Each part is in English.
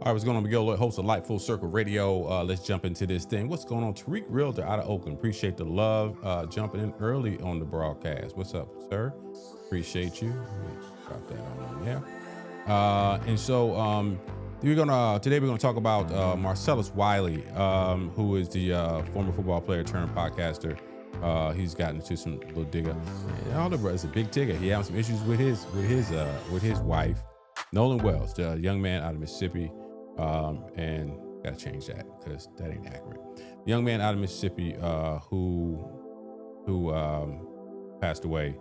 All right, what's going on, Miguel, host of Light Full Circle Radio. Let's jump into this thing. What's going on? Tariq Realtor out of Oakland. Appreciate the love. Jumping in early on the broadcast. What's up, sir? Appreciate you. Let me drop that on there. Today we're gonna talk about Marcellus Wiley, who is the former football player turned podcaster. He's gotten into some little digger. All the brothers, a big Tigger. He had some issues with his wife, Nolan Wells, the young man out of Mississippi. And gotta change that because that ain't accurate. The young man out of Mississippi who passed away,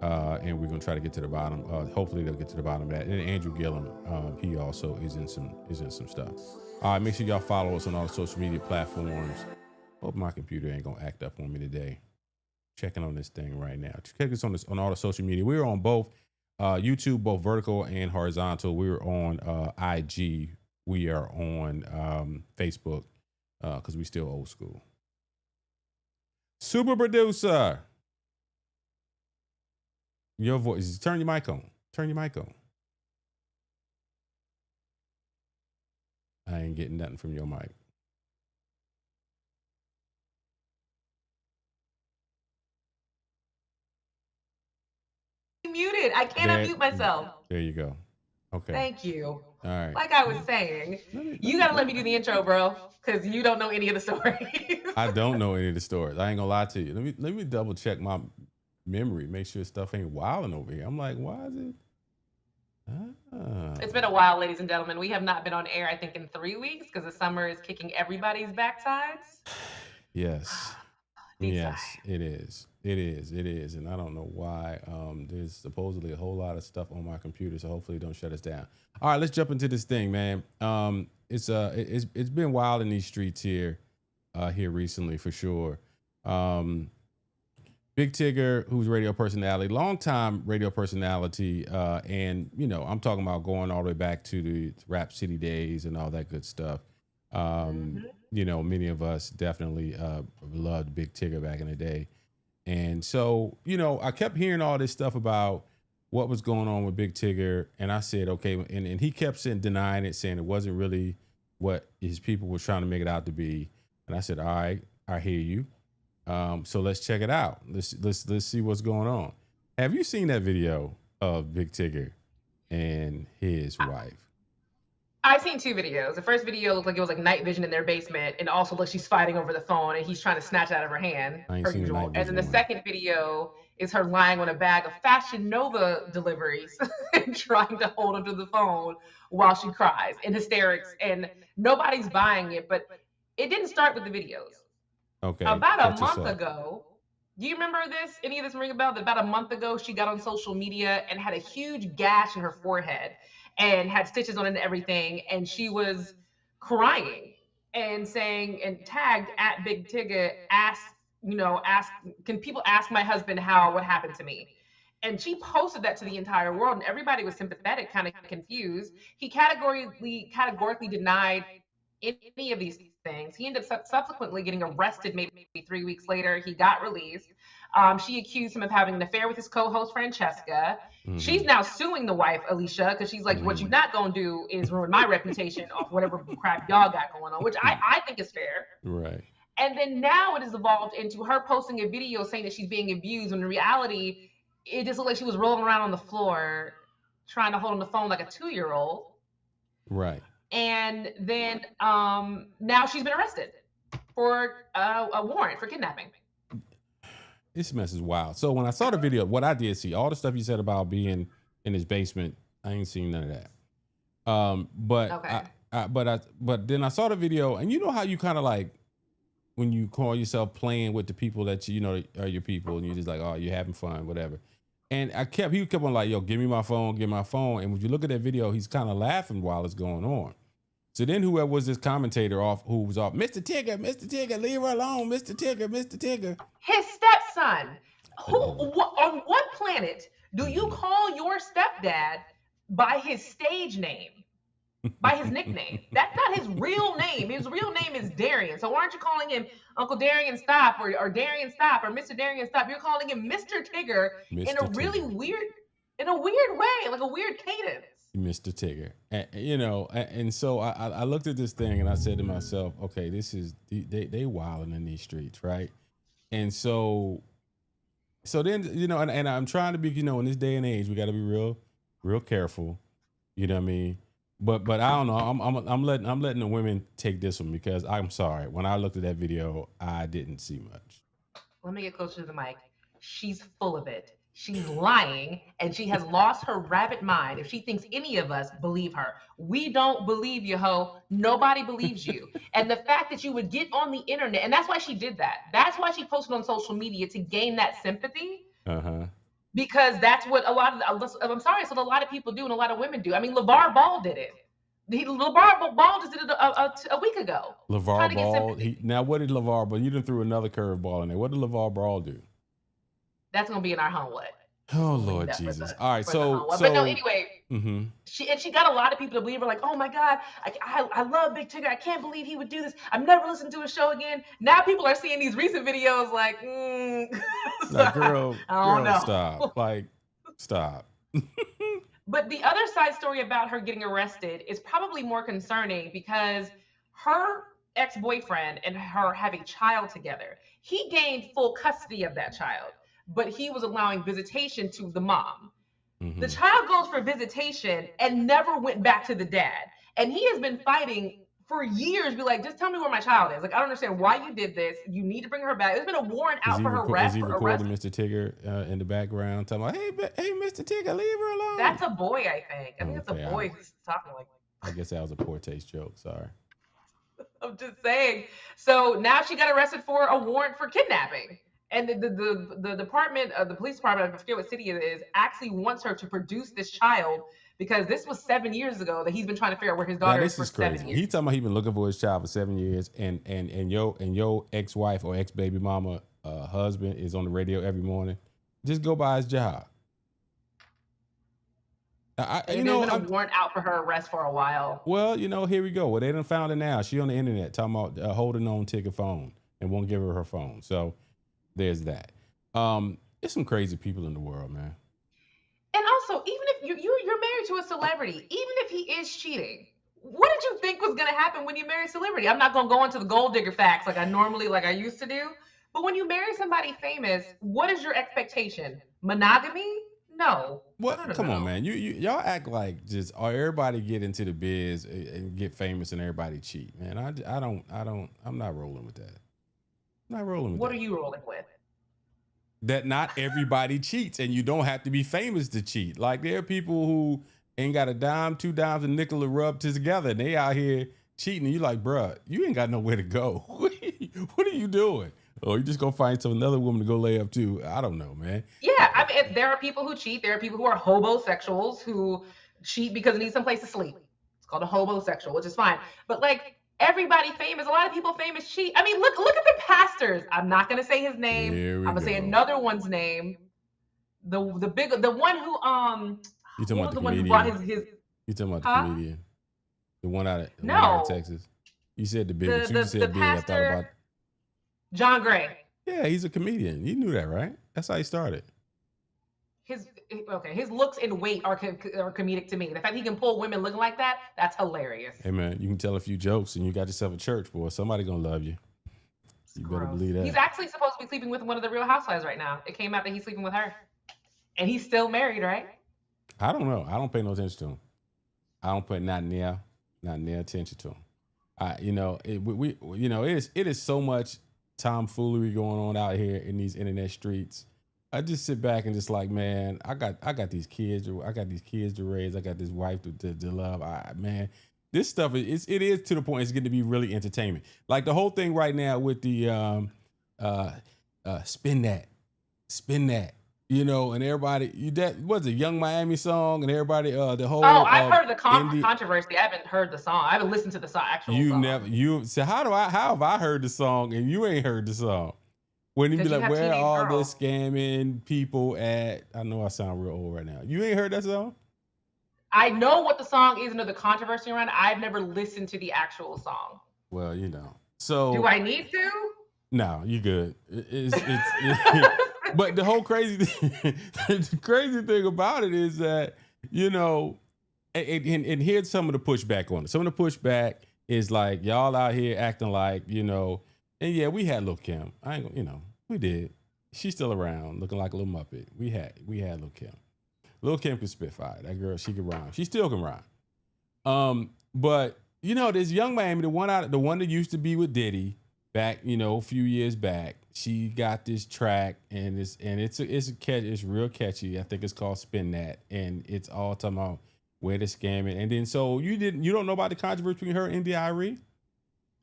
and we're gonna try to get to the bottom. Hopefully they'll get to the bottom of that. And Andrew Gillum, he also is in some stuff. All right, make sure y'all follow us on all the social media platforms. Hope my computer ain't gonna act up on me today. Checking on this thing right now. Check us on all the social media. We're on both YouTube, both vertical and horizontal. We're on IG. We are on Facebook because we still old school. Super producer, your voice. Turn your mic on. Turn your mic on. I ain't getting nothing from your mic. Muted. I can't unmute myself. There you go. Okay. Thank you. All right. Like I was saying, you gotta let me do the intro, bro, because you don't know any of the stories. I don't know any of the stories. I ain't gonna lie to you. Let me double check my memory, make sure stuff ain't wilding over here. I'm like, why is it? It's been a while, ladies and gentlemen. We have not been on air, I think, in 3 weeks because the summer is kicking everybody's backsides. Yes. Yes, it is. It is. And I don't know why. There's supposedly a whole lot of stuff on my computer, so hopefully it don't shut us down. All right, let's jump into this thing, man. It's been wild in these streets here recently for sure. Big Tigger, who's radio personality, longtime radio personality, and I'm talking about going all the way back to the Rap City days and all that good stuff. Many of us definitely loved Big Tigger back in the day. And so, I kept hearing all this stuff about what was going on with Big Tigger. And I said, okay. And he kept denying it, saying it wasn't really what his people were trying to make it out to be. And I said, all right, I hear you. So let's check it out. Let's see what's going on. Have you seen that video of Big Tigger and his wife? I've seen 2 videos. The first video looked like it was like night vision in their basement, and also like she's fighting over the phone and he's trying to snatch it out of her hand, per usual. And then the second video is her lying on a bag of Fashion Nova deliveries and trying to hold onto the phone while she cries in hysterics, and nobody's buying it. But it didn't start with the videos. Okay. About a month ago, do you remember this? Any of this ring a bell? About a month ago, she got on social media and had a huge gash in her forehead and had stitches on it and everything. And she was crying and saying, and tagged at Big Tigger, ask, can people ask my husband what happened to me? And she posted that to the entire world, and everybody was sympathetic, kind of confused. He categorically denied any of these things. He ended up subsequently getting arrested maybe 3 weeks later. He got released. She accused him of having an affair with his co-host Francesca. Mm-hmm. She's now suing the wife, Alicia, because she's like, what you're not going to do is ruin my reputation off whatever crap y'all got going on, which I think is fair. Right. And then now it has evolved into her posting a video saying that she's being abused, when in reality, it just looked like she was rolling around on the floor trying to hold on the phone like a 2-year-old. Right. And then now she's been arrested for a warrant for kidnapping. This mess is wild. So when I saw the video, what I did see, all the stuff you said about being in his basement, I ain't seen none of that. But then I saw the video, and you know how you kind of like when you call yourself playing with the people that are your people, and you're just like, oh, you're having fun, whatever. And he kept on like, yo, give me my phone. And when you look at that video, he's kind of laughing while it's going on. So then whoever was this commentator who was off, Mr. Tigger, leave her alone, Mr. Tigger. His stepson. On what planet do you call your stepdad by his stage name? By his nickname? That's not his real name. His real name is Darian. So why aren't you calling him Uncle Darian Stop or Darian Stop or Mr. Darian Stop? You're calling him Mr. Tigger in a really weird way, like a weird cadence. Mr. Tigger. And so I looked at this thing and I said to myself, okay, this is they wilding in these streets, right? And so then and I'm trying to be, in this day and age, we got to be real careful. You know what I mean? But I don't know. I'm letting the women take this one because I'm sorry. When I looked at that video, I didn't see much. Let me get closer to the mic. She's full of it. She's lying and she has lost her rabbit mind if she thinks any of us believe her. We don't believe you, ho. Nobody believes you. And the fact that you would get on the internet, and that's why she did that. That's why she posted on social media to gain that sympathy. Uh-huh. Because that's what I'm sorry, it's what a lot of people do and a lot of women do. I mean, LeVar Ball did it. LeVar Ball just did it a week ago. LeVar Ball. Now, what did LeVar Ball? You done threw another curveball in there. What did LeVar Ball do? That's gonna be in our homewood. Oh Lord Jesus! All right, so but no, anyway, mm-hmm. she got a lot of people to believe her. Like, oh my God, I love Big Tigger. I can't believe he would do this. I've never listened to his show again. Now people are seeing these recent videos like, like, girl, stop, like, stop. But the other side story about her getting arrested is probably more concerning because her ex-boyfriend and her have a child together. He gained full custody of that child, but he was allowing visitation to the mom. Mm-hmm. The child goes for visitation and never went back to the dad. And he has been fighting for years, be like, just tell me where my child is. Like, I don't understand why you did this. You need to bring her back. There's been a warrant out for her arrest. Is he recording Mr. Tigger in the background, talking about, hey, Mr. Tigger, leave her alone? That's a boy, I think. I think it's a boy who's talking like. I guess that was a poor taste joke. Sorry. I'm just saying. So now she got arrested for a warrant for kidnapping. And the department, the police department, I forget what city it is, actually wants her to produce this child because this was 7 years ago that he's been trying to figure out where his daughter is for crazy. 7 years. He's talking about he's been looking for his child for 7 years, and your ex-wife or ex-baby mama husband is on the radio every morning. Just go by his job. There's been a warrant out for her arrest for a while. Well, here we go. Well, they done found her now. She on the internet talking about holding on Tigger phone and won't give her phone. So there's that. There's some crazy people in the world, man. And also, even if you're married to a celebrity, even if he is cheating, what did you think was going to happen when you marry a celebrity? I'm not going to go into the gold digger facts like I used to do. But when you marry somebody famous, what is your expectation? Monogamy? No. What? Come on, man. Y'all act like just everybody get into the biz and get famous and everybody cheat, man. I'm not rolling with that. I'm not rolling with that. What are you rolling with? That not everybody cheats, and you don't have to be famous to cheat. Like, there are people who ain't got a dime, 2 dimes, and nickel to rub together, and they out here cheating, and you like, bruh, you ain't got nowhere to go. What are you doing? Oh, you just gonna find another woman to go lay up to? I don't know, man. Yeah, I mean, there are people who cheat. There are people who are hobosexuals who cheat because they need someplace to sleep. It's called a hobosexual, which is fine. But like, everybody famous, a lot of people famous cheat. I mean, look at the pastors. I'm not gonna say his name. I'm gonna say another one's name. The one who You talking about the one comedian? who brought his You talking about the comedian? The one out of Texas. You said the big. You just said big. I thought about John Gray. Yeah, he's a comedian. You knew that, right? That's how he started. His looks and weight are comedic to me. The fact he can pull women looking like that, that's hilarious. Hey man, you can tell a few jokes and you got yourself a church, boy. Somebody gonna love you. You better believe that. He's actually supposed to be sleeping with one of the Real Housewives right now. It came out that he's sleeping with her, and he's still married, right? I don't know. I don't pay no attention to him. I don't pay not near attention to him. It is so much tomfoolery going on out here in these internet streets. I just sit back and just like, man, I got these kids. I got these kids to raise. I got this wife to love. Man, this stuff it is to the point it's getting to be really entertainment. Like the whole thing right now with the spin that, and everybody that was a Young Miami song, and everybody the whole. Oh, I've heard the controversy. I haven't heard the song. I haven't listened to the song. So how have I heard the song and you ain't heard the song? When you be like, where are the scamming people at? I know I sound real old right now. You ain't heard that song? I know what the song is and the controversy around it. I've never listened to the actual song. Well, So do I need to? No, you good. But the whole crazy thing about it is that, and here's some of the pushback on it. Some of the pushback is like y'all out here acting like, and yeah, we had Lil Kim. I ain't, we did. She's still around, looking like a little Muppet. We had Lil Kim. Lil Kim can spit fire. That girl, she can rhyme. She still can rhyme. But this Young Miami, the one that used to be with Diddy back, a few years back, she got this track and it's real catchy. I think it's called Spin That, and it's all talking about where to scam it. And then so you don't know about the controversy between her and India.Arie?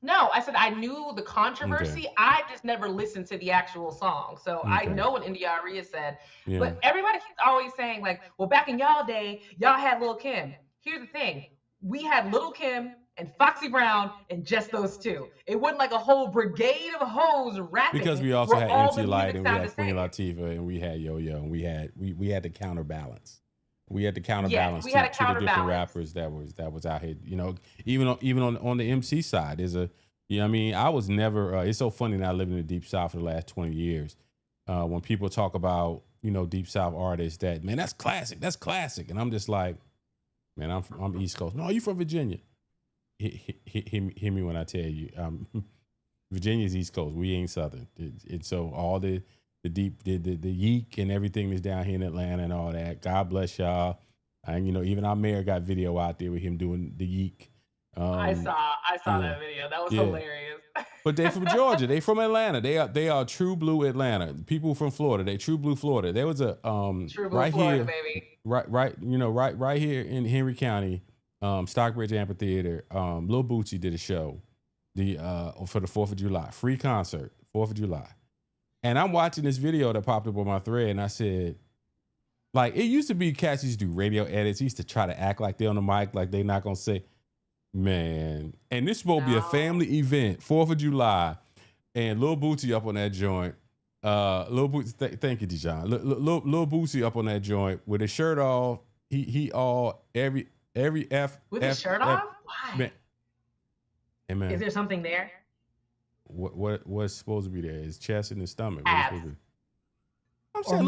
No, I said I knew the controversy. Okay. I just never listened to the actual song. So I Okay. know what India.Arie has said. Yeah. But everybody keeps always saying, like, well, back in y'all day, y'all had Lil Kim. Here's the thing. We had Lil Kim and Foxy Brown and just those two. It wasn't like a whole brigade of hoes rapping. Because we also where had all MC the Light music and we sounded had the Queen same. Latifah and we had Yo-Yo and we had to counterbalance. We had to counterbalance we had a to the different counterbalance. rappers that was out here. Even on the MC side, there's a I was never. It's so funny now living in the Deep South for the last 20 years. When people talk about Deep South artists, that man, that's classic, and I'm just like, man, I'm East Coast. No, you from Virginia? Hear me when I tell you, Virginia's East Coast. We ain't Southern. And so all the deep the yeek and everything that's down here in Atlanta and all that. God bless y'all. And even our mayor got video out there with him doing the yeek. I saw that video. That was hilarious. But they from Georgia. They from Atlanta. They are true blue Atlanta. People from Florida. They true blue Florida. There was a True blue right Florida, here, baby. right here in Henry County, Stockbridge Amphitheater. Lil Bootsy did a show, for the 4th of July, free concert, 4th of July, and I'm watching this video that popped up on my thread, and I said, like, it used to be cats used to do radio edits. Used to try to act like they on the mic, like they not gonna say. Man, and this supposed to be a family event, 4th of July, and Lil Bootsy up on that joint. Lil Bootsy, thank you, Dijon. Lil Bootsy up on that joint with his shirt off. He all every F with F, his shirt F, off. Why? Man. Hey, man. Is there something there? What's supposed to be there? His chest and his stomach. Abs. I'm saying,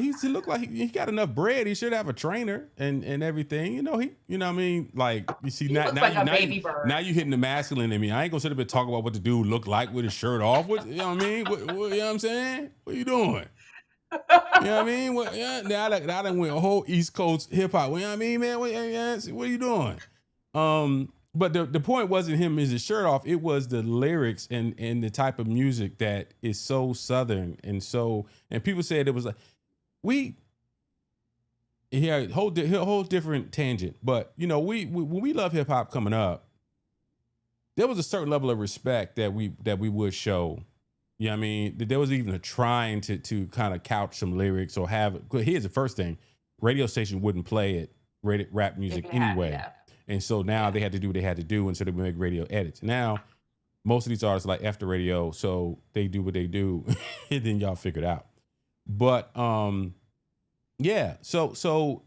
he look like he got enough bread. He should have a trainer and everything. What I mean? Like, you see, He looks like a baby bird. Now you hitting the masculine in me. I ain't gonna sit up and talk about what the dude looked like with his shirt off. What, you know what I mean? You know what I'm saying? What you doing? You know what I mean? Now I done went a whole East Coast hip hop. You know what I mean, man? What are you doing? But the point wasn't him his shirt off. It was the lyrics and the type of music that is so Southern and people said it was like whole different tangent. But when we love hip hop coming up, there was a certain level of respect that we would show. You know what I mean? There was even a trying to kind of couch some lyrics or have. Here's the first thing: radio station wouldn't play it rated rap music anyway. Yeah. And so now they had to do what they had to do, and so they would make radio edits. Now, most of these artists are like after radio, so they do what they do, and then y'all figure it out. But yeah. So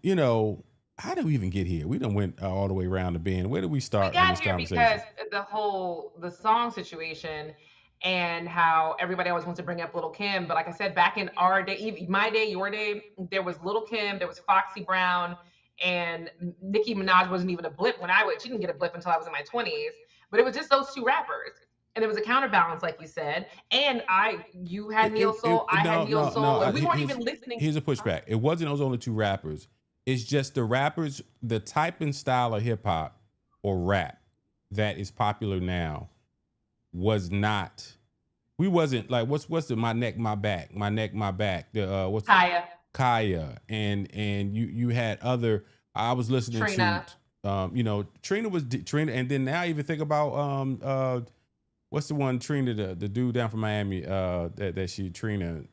how did we even get here? We done went all the way around the bend. Where did we start? We got here because the song situation and how everybody always wants to bring up Lil Kim. But like I said, back in our day, my day, your day, there was Lil Kim, there was Foxy Brown. And Nicki Minaj wasn't even a blip she didn't get a blip until I was in my 20s, but it was just those two rappers. And there was a counterbalance, like you said. And you had Neo Soul, I had Neo Soul, and we weren't even listening. Here's a pushback. It wasn't those only two rappers. It's just the rappers, the type and style of hip hop or rap that is popular now was not. We wasn't like what's the My Neck, My Back, My Neck, My Back. The what's Kaya and you had other. I was listening Trina. to Trina was Trina, and then now I even think about what's the one Trina, the dude down from Miami that she Trina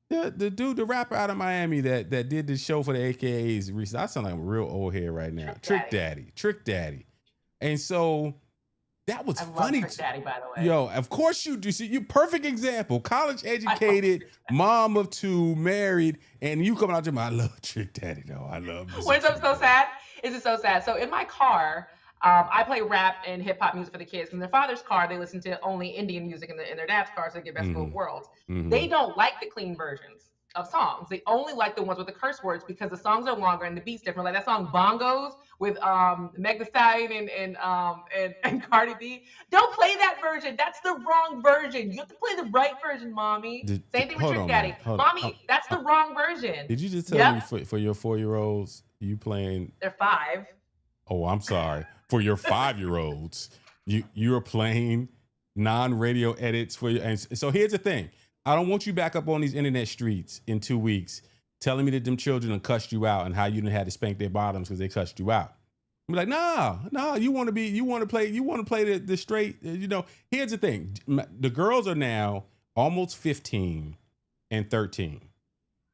the dude, the rapper out of Miami that did the show for the AKAs recently. I sound like I'm real old head right now. Trick Daddy. And so that was funny. Love Trick Daddy, by the way. Yo, of course you do. See, you perfect example. College educated, mom of two, married, and you coming out to I love Trick Daddy though. I love this. What's so sad? Is it so sad? So in my car, I play rap and hip hop music for the kids. In their father's car, they listen to only Indian music. In their dad's car, so they get best of both worlds. Mm-hmm. They don't like the clean versions. of songs. They only like the ones with the curse words because the songs are longer and the beats different. Like that song Bongos with Meg Thee Stallion and Cardi B. Don't play that version. That's the wrong version. You have to play the right version, mommy. Same thing with Hold Trick on, Daddy. man. Hold on. Mommy, that's the wrong version. Did you just tell Yep. me for your 4-year-olds, you playing? They're 5. Oh, I'm sorry. For your 5-year-olds, you are playing non-radio edits for your. And so here's the thing. I don't want you back up on these internet streets in 2 weeks telling me that them children done cussed you out and how you done had to spank their bottoms because they cussed you out. I'm like, nah, you want to play the straight, here's the thing. The girls are now almost 15 and 13.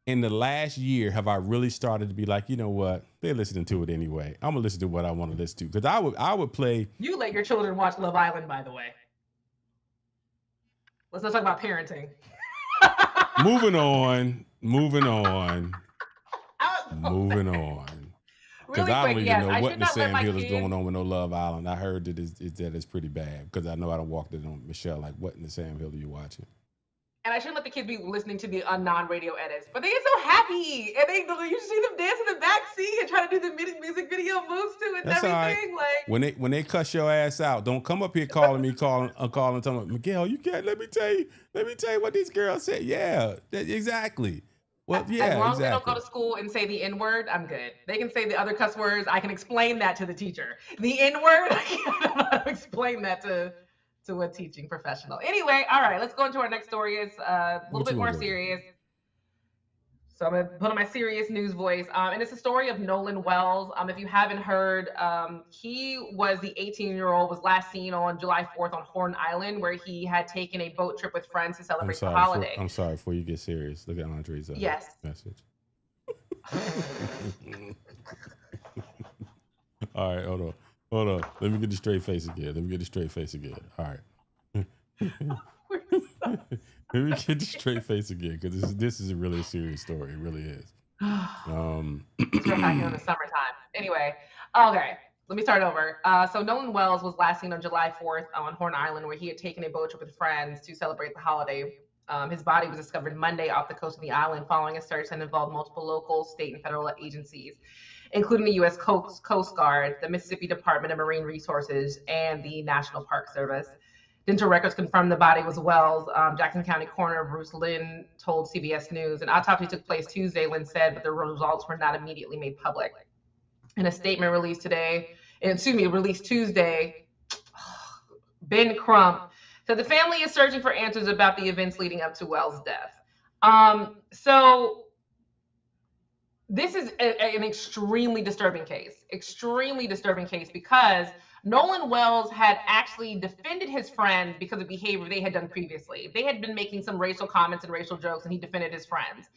In the last year, have I really started to be like, you know what? They're listening to it anyway. I'm gonna listen to what I want to listen to. Because I would play. You let your children watch Love Island, by the way. Let's not talk about parenting. Moving on. Because Really I don't quick, even yes, know I what should in the not let Sam my Hill is kids. going on with no Love Island. I heard that it's pretty bad. Because I know I done walked it on Michelle. Like, what in the Sam Hill are you watching? And I shouldn't let the kids be listening to the non-radio edits, but they get so happy, and you see them dance in the back seat and try to do the music video moves to it and That's all right. everything. Like When they cuss your ass out, don't come up here calling telling me, Miguel, you can't. Let me tell you what these girls said. Yeah, exactly. Well, yeah, as long exactly. as they don't go to school and say the N-word, I'm good. They can say the other cuss words. I can explain that to the teacher. The N-word, I don't know how to explain that to a teaching professional. Anyway, all right, let's go into our next story. It's a little bit more serious. So I'm going to put on my serious news voice. And it's a story of Nolan Wells. If you haven't heard, he was the 18-year-old, was last seen on July 4th on Horn Island, where he had taken a boat trip with friends to celebrate the holiday. I'm sorry, before you get serious, look at Andre's message. All right, hold on. Let me get the straight face again. All right. Let me get the straight face again, because this is a really serious story. It really is. It's real hot here in the summertime. Anyway, okay, let me start over. So Nolan Wells was last seen on July 4th on Horn Island, where he had taken a boat trip with friends to celebrate the holiday. His body was discovered Monday off the coast of the island following a search that involved multiple local, state, and federal agencies, including the U.S. Coast Guard, the Mississippi Department of Marine Resources, and the National Park Service. Dental records confirmed the body was Wells. Jackson County Coroner Bruce Lynn told CBS News. An autopsy took place Tuesday, Lynn said, but the results were not immediately made public. In a statement released Tuesday, Ben Crump said the family is searching for answers about the events leading up to Wells' death. So this is an extremely disturbing case because Nolan Wells had actually defended his friends because of behavior they had done previously. They had been making some racial comments and racial jokes, and he defended his friends.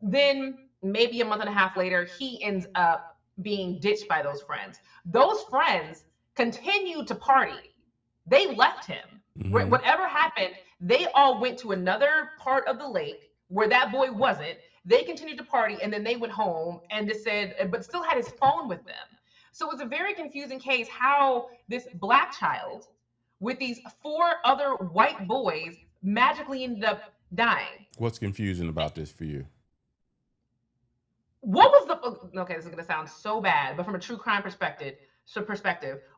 Then maybe a month and a half later, he ends up being ditched by those friends. Those friends continued to party. They left him. Mm-hmm. Whatever happened, they all went to another part of the lake where that boy wasn't. They continued to party, and then they went home and just said, but still had his phone with them. So it's a very confusing case how this black child with these 4 other white boys magically ended up dying. What's confusing about this for you? Okay, this is going to sound so bad, but from a true crime perspective,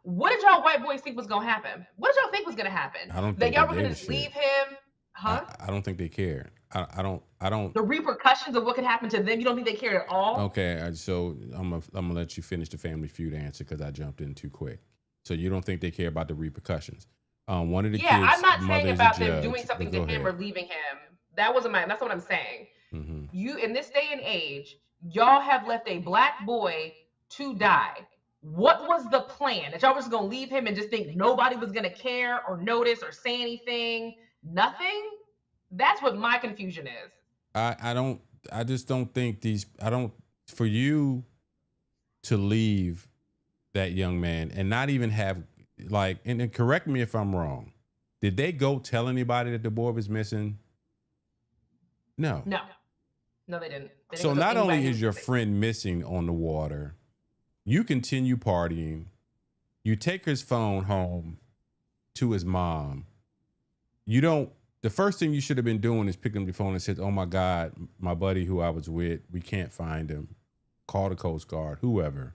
what did y'all white boys think was going to happen? What did y'all think was going to happen? I don't think that y'all were going to just leave him? Huh? I don't think they care. I don't. The repercussions of what could happen to them, you don't think they care at all? Okay, so I'm gonna let you finish the Family Feud answer because I jumped in too quick. So you don't think they care about the repercussions? One of the kids. I'm not saying about them doing something to him ahead. or leaving him. That's what I'm saying. Mm-hmm. You in this day and age, y'all have left a black boy to die. What was the plan? That y'all was gonna leave him and just think nobody was gonna care or notice or say anything? Nothing? That's what my confusion is. I just don't think for you to leave that young man and not even have and then correct me if I'm wrong. Did they go tell anybody that the boy was missing? No, they didn't. So not only is your friend missing on the water, you continue partying, you take his phone home to his mom. You don't the first thing you should have been doing is picking up the phone and said, "Oh my God, my buddy who I was with, we can't find him. Call the Coast Guard, whoever.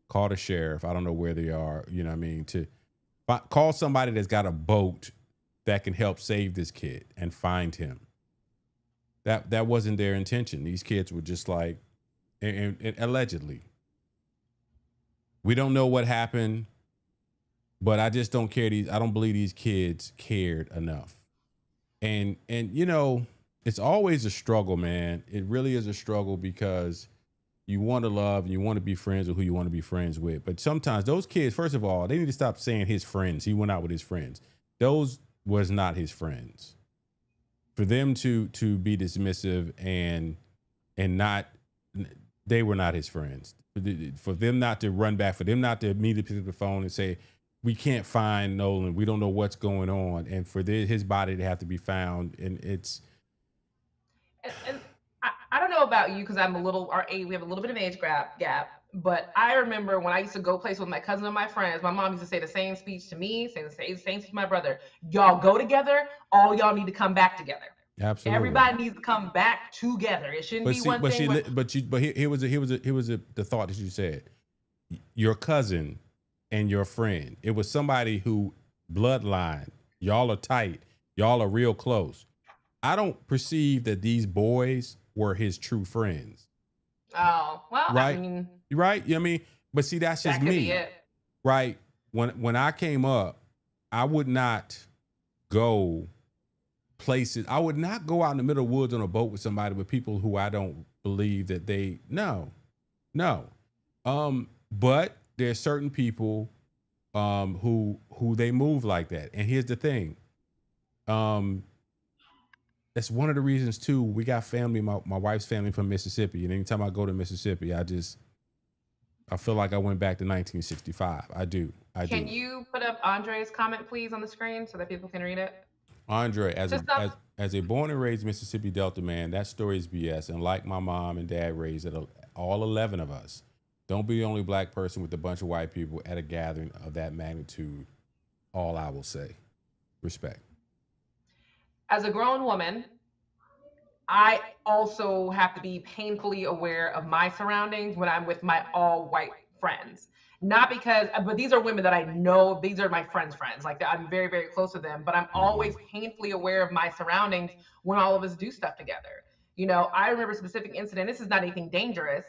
Call the sheriff. I don't know where they are. You know what I mean? Call somebody that's got a boat that can help save this kid and find him." That wasn't their intention. These kids were just like, and allegedly. We don't know what happened, but I just don't care. I don't believe these kids cared enough. And you know, it's always a struggle, man. It really is a struggle because you want to love and you want to be friends with who you want to be friends with. But sometimes those kids, first of all, they need to stop saying his friends. He went out with his friends. Those was not his friends. For them to be dismissive and not, they were not his friends. For them not to run back, for them not to immediately pick up the phone and say, "We can't find Nolan. We don't know what's going on," and for his body to have to be found, and it's. And I don't know about you because I'm a little our age. We have a little bit of age gap. But I remember when I used to go places with my cousin and my friends, my mom used to say the same speech to me, say the same speech to my brother. Y'all go together. All y'all need to come back together. Absolutely. Everybody needs to come back together. It shouldn't be one thing. Here was the thought that you said. Your cousin and your friend. It was somebody who bloodline. Y'all are tight. Y'all are real close. I don't perceive that these boys were his true friends. Oh, well, right. I mean, right. You know what I mean? But see, that's just me. Right. When I came up, I would not go places. I would not go out in the middle of the woods on a boat with somebody with people who I don't believe that they no. But there's certain people who they move like that. And here's the thing. That's one of the reasons too. We got family, my wife's family from Mississippi. And anytime I go to Mississippi, I feel like I went back to 1965. I do. Can you put up Andre's comment, please, on the screen so that people can read it? Andre, as a born and raised Mississippi Delta man, that story is BS. And like my mom and dad raised it, all 11 of us, don't be the only black person with a bunch of white people at a gathering of that magnitude. All I will say. Respect. As a grown woman, I also have to be painfully aware of my surroundings when I'm with my all white friends. Not because, but these are women that I know, these are my friends. Like I'm very, very close to them, but I'm always painfully aware of my surroundings when all of us do stuff together. You know, I remember a specific incident. This is not anything dangerous,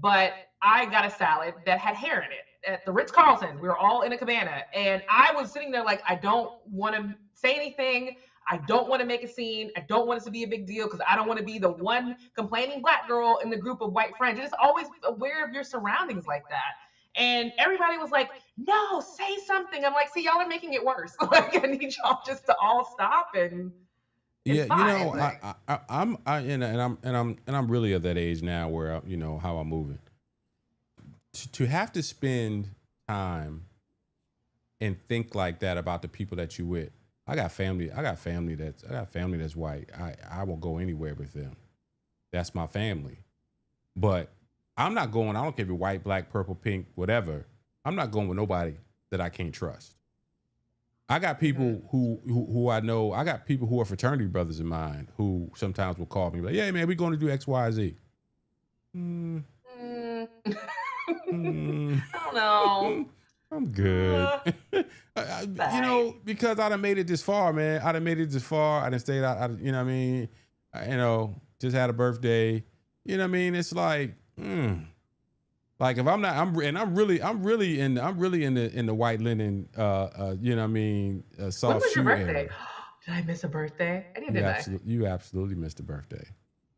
but I got a salad that had hair in it at the Ritz-Carlton. We were all in a cabana and I was sitting there like, I don't want to say anything. I don't want to make a scene. I don't want it to be a big deal because I don't want to be the one complaining black girl in the group of white friends. You're just always aware of your surroundings like that. And everybody was like, "No, say something." I'm like, "See, y'all are making it worse. Like, I need y'all just to all stop and." Yeah, fine. You know, I'm really at that age now where you know how I'm moving. To have to spend time and think like that about the people that you with. I got family that's white. I will go anywhere with them. That's my family. But I'm not going, I don't care if you're white, black, purple, pink, whatever. I'm not going with nobody that I can't trust. I got people who I know, I got people who are fraternity brothers of mine who sometimes will call me like, "Yeah, man, we're going to do X, Y, Z." I don't know. I'm good. You know, because I done made it this far, man. I done made it this far. I done stayed out, you know what I mean? You know, just had a birthday. You know what I mean? It's like, like if I'm not, I'm really in the white linen, you know what I mean? Soft when was shoe your birthday? era. Did I miss a birthday? I didn't. You absolutely missed a birthday.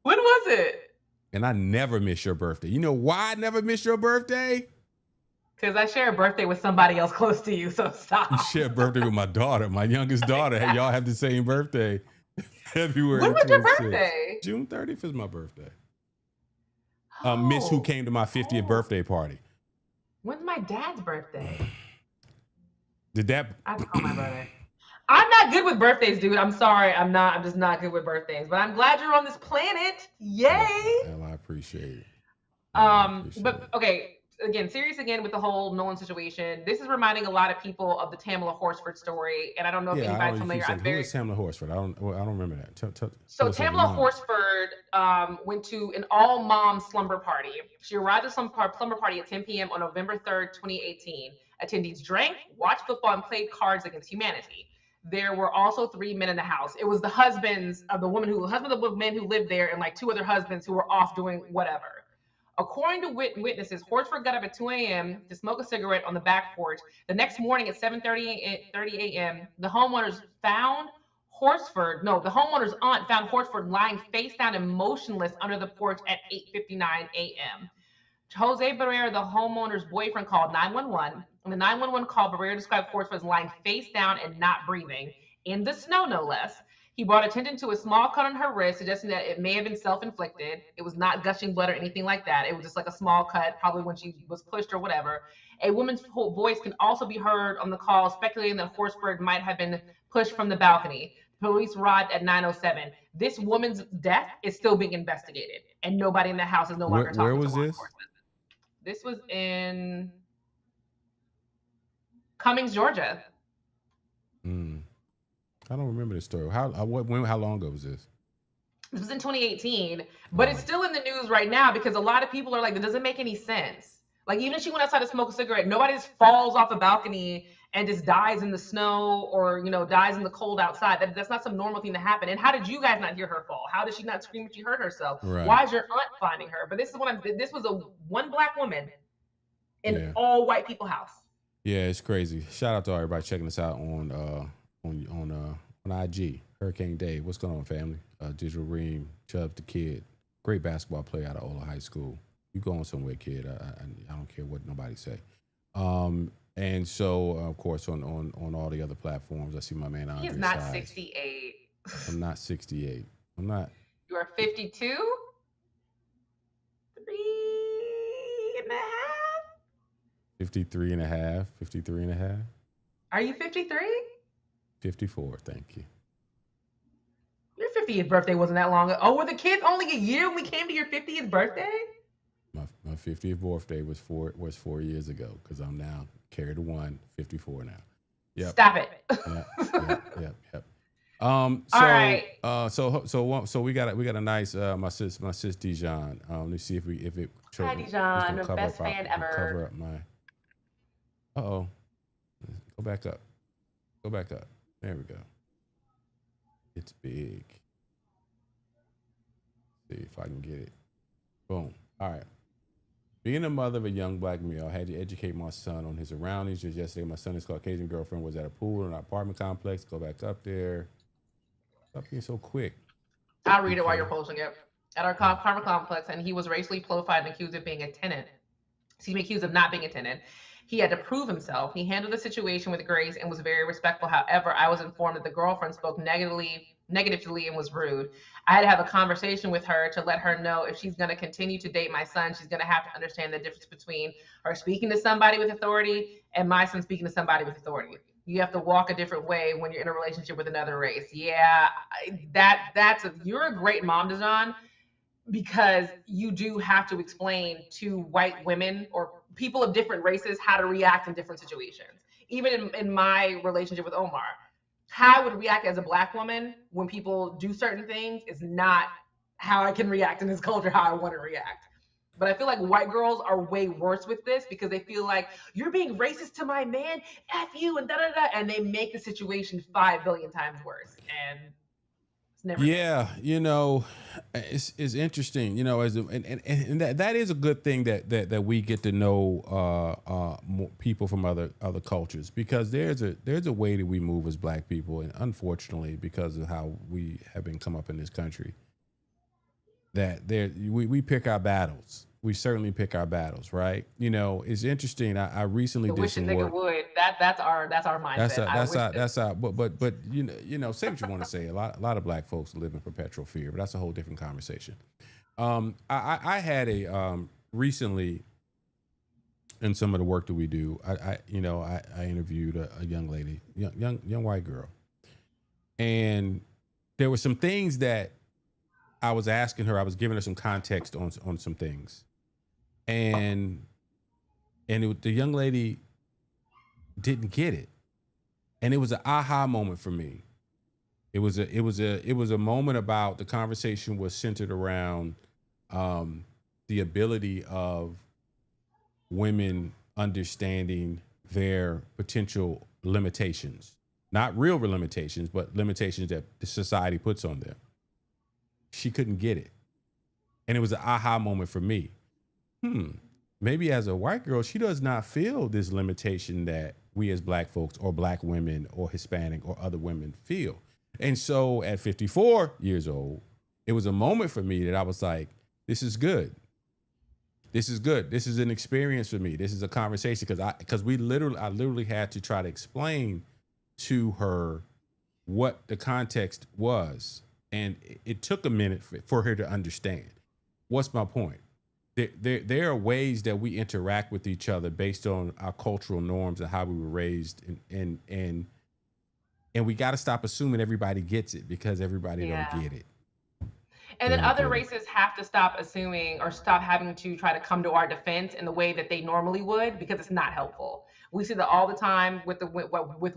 When was it? And I never miss your birthday. You know why I never miss your birthday? Because I share a birthday with somebody else close to you, so stop. You share a birthday with my daughter, my youngest daughter. Y'all have the same birthday. February. When was your birthday? June 30th is my birthday. Miss who came to my 50th birthday party. When's my dad's birthday? Did that? I have to call my brother. I'm not good with birthdays, dude. I'm sorry. I'm just not good with birthdays. But I'm glad you're on this planet. Yay! Well, I appreciate it. But okay. again, serious again with the whole Nolan situation. This is reminding a lot of people of the Tamala Horsford story, and I don't know if Yeah, I don't anybody's know. You keep familiar. saying I'm who very is Tamla Horsford? I don't remember that. Tell So us, Tamala remind us. Horsford went to an all-mom slumber party. She arrived at some slumber party at 10 p.m. on November 3rd, 2018. Attendees drank, watched football, and played Cards Against Humanity. There were also 3 men in the house. It was the husband of the men who lived there, and like 2 other husbands who were off doing whatever. According to witnesses, Horsford got up at 2 a.m. to smoke a cigarette on the back porch. The next morning at 7:30 a.m., the homeowner's aunt found Horsford lying face down and motionless under the porch at 8:59 a.m. Jose Barrera, the homeowner's boyfriend, called 911. In the 911 call, Barrera described Horsford as lying face down and not breathing, in the snow, no less. He brought attention to a small cut on her wrist, suggesting that it may have been self inflicted. It was not gushing blood or anything like that. It was just like a small cut, probably when she was pushed or whatever. A woman's voice can also be heard on the call, speculating that Horsford might have been pushed from the balcony. Police arrived at 9:07. This woman's death is still being investigated, and nobody in the house is no longer Where talking to was law this? enforcement. This was in Cummings, Georgia. I don't remember this story. How long ago was this? This was in 2018, but it's still in the news right now because a lot of people are like, that doesn't make any sense. Like, even if she went outside to smoke a cigarette, nobody just falls off a balcony and just dies in the snow or, dies in the cold outside. That's not some normal thing to happen. And how did you guys not hear her fall? How did she not scream if she hurt herself? Right. Why is your aunt finding her? But this was a one black woman in Yeah. all white people house. Yeah, it's crazy. Shout out to everybody checking us out on IG. Hurricane Dave. What's going on, family? Digital Ream, Chubb the Kid. Great basketball player out of Ola High School. You going somewhere, kid. I don't care what nobody say. And so, of course, on all the other platforms, I see my man Andre. He's not 68. I'm not 68. I'm not. You are 52? 3.5? 53 and a half. 53 and a half. Are you 53? 54, thank you. Your 50th birthday wasn't that long ago. Oh, were the kids only a year when we came to your 50th birthday? My 50th birthday was 4 years ago because I'm now carried to 54 now. Yep. Stop it. Yep. All right. So we got a nice my sis Dijon. Let's see if it. Hi Dijon, best fan ever. Cover up my. Go back up. There we go. It's big. See if I can get it. Boom. All right. Being a mother of a young black male, I had to educate my son on his surroundings. Just yesterday, my son's Caucasian girlfriend was at a pool in an apartment complex. Go back up there. Stop being so quick. I'll read it while you're posting it. At our apartment complex, and he was racially profiled and accused of being a tenant. Accused of not being a tenant. He had to prove himself. He handled the situation with grace and was very respectful. However, I was informed that the girlfriend spoke negatively and was rude. I had to have a conversation with her to let her know if she's going to continue to date my son, she's going to have to understand the difference between her speaking to somebody with authority and my son speaking to somebody with authority. You have to walk a different way when you're in a relationship with another race. Yeah, you're a great mom, Dijon, because you do have to explain to white women or people of different races how to react in different situations. Even in my relationship with Omar, how I would react as a black woman when people do certain things is not how I can react in this culture, how I want to react. But I feel like white girls are way worse with this because they feel like you're being racist to my man, F you, and da-da-da, and they make the situation 5 billion times worse. And it's never it's interesting, and that is a good thing that we get to know more people from other cultures, because there's a way that we move as black people, and unfortunately, because of how we have been come up in this country, that we pick our battles. We certainly pick our battles, right? It's interesting. I recently did some work. Would. That's our mindset. That's our. But say what you want to say. A lot of black folks live in perpetual fear, but that's a whole different conversation. I had a recently, in some of the work that we do, I interviewed a young lady, young white girl, and there were some things that I was asking her. I was giving her some context on some things. And and the young lady didn't get it, and it was an aha moment for me. It was a moment about the conversation was centered around the ability of women understanding their potential limitations, not real limitations, but limitations that the society puts on them. She couldn't get it. And it was an aha moment for me. Maybe as a white girl, she does not feel this limitation that we as black folks or black women or Hispanic or other women feel. And so at 54 years old, it was a moment for me that I was like, this is good. This is good. This is an experience for me. This is a conversation because I literally had to try to explain to her what the context was. And it took a minute for her to understand. What's my point? There are ways that we interact with each other based on our cultural norms and how we were raised, and we got to stop assuming everybody gets it because everybody don't get it. And then other races have to stop assuming or stop having to try to come to our defense in the way that they normally would, because it's not helpful. We see that all the time with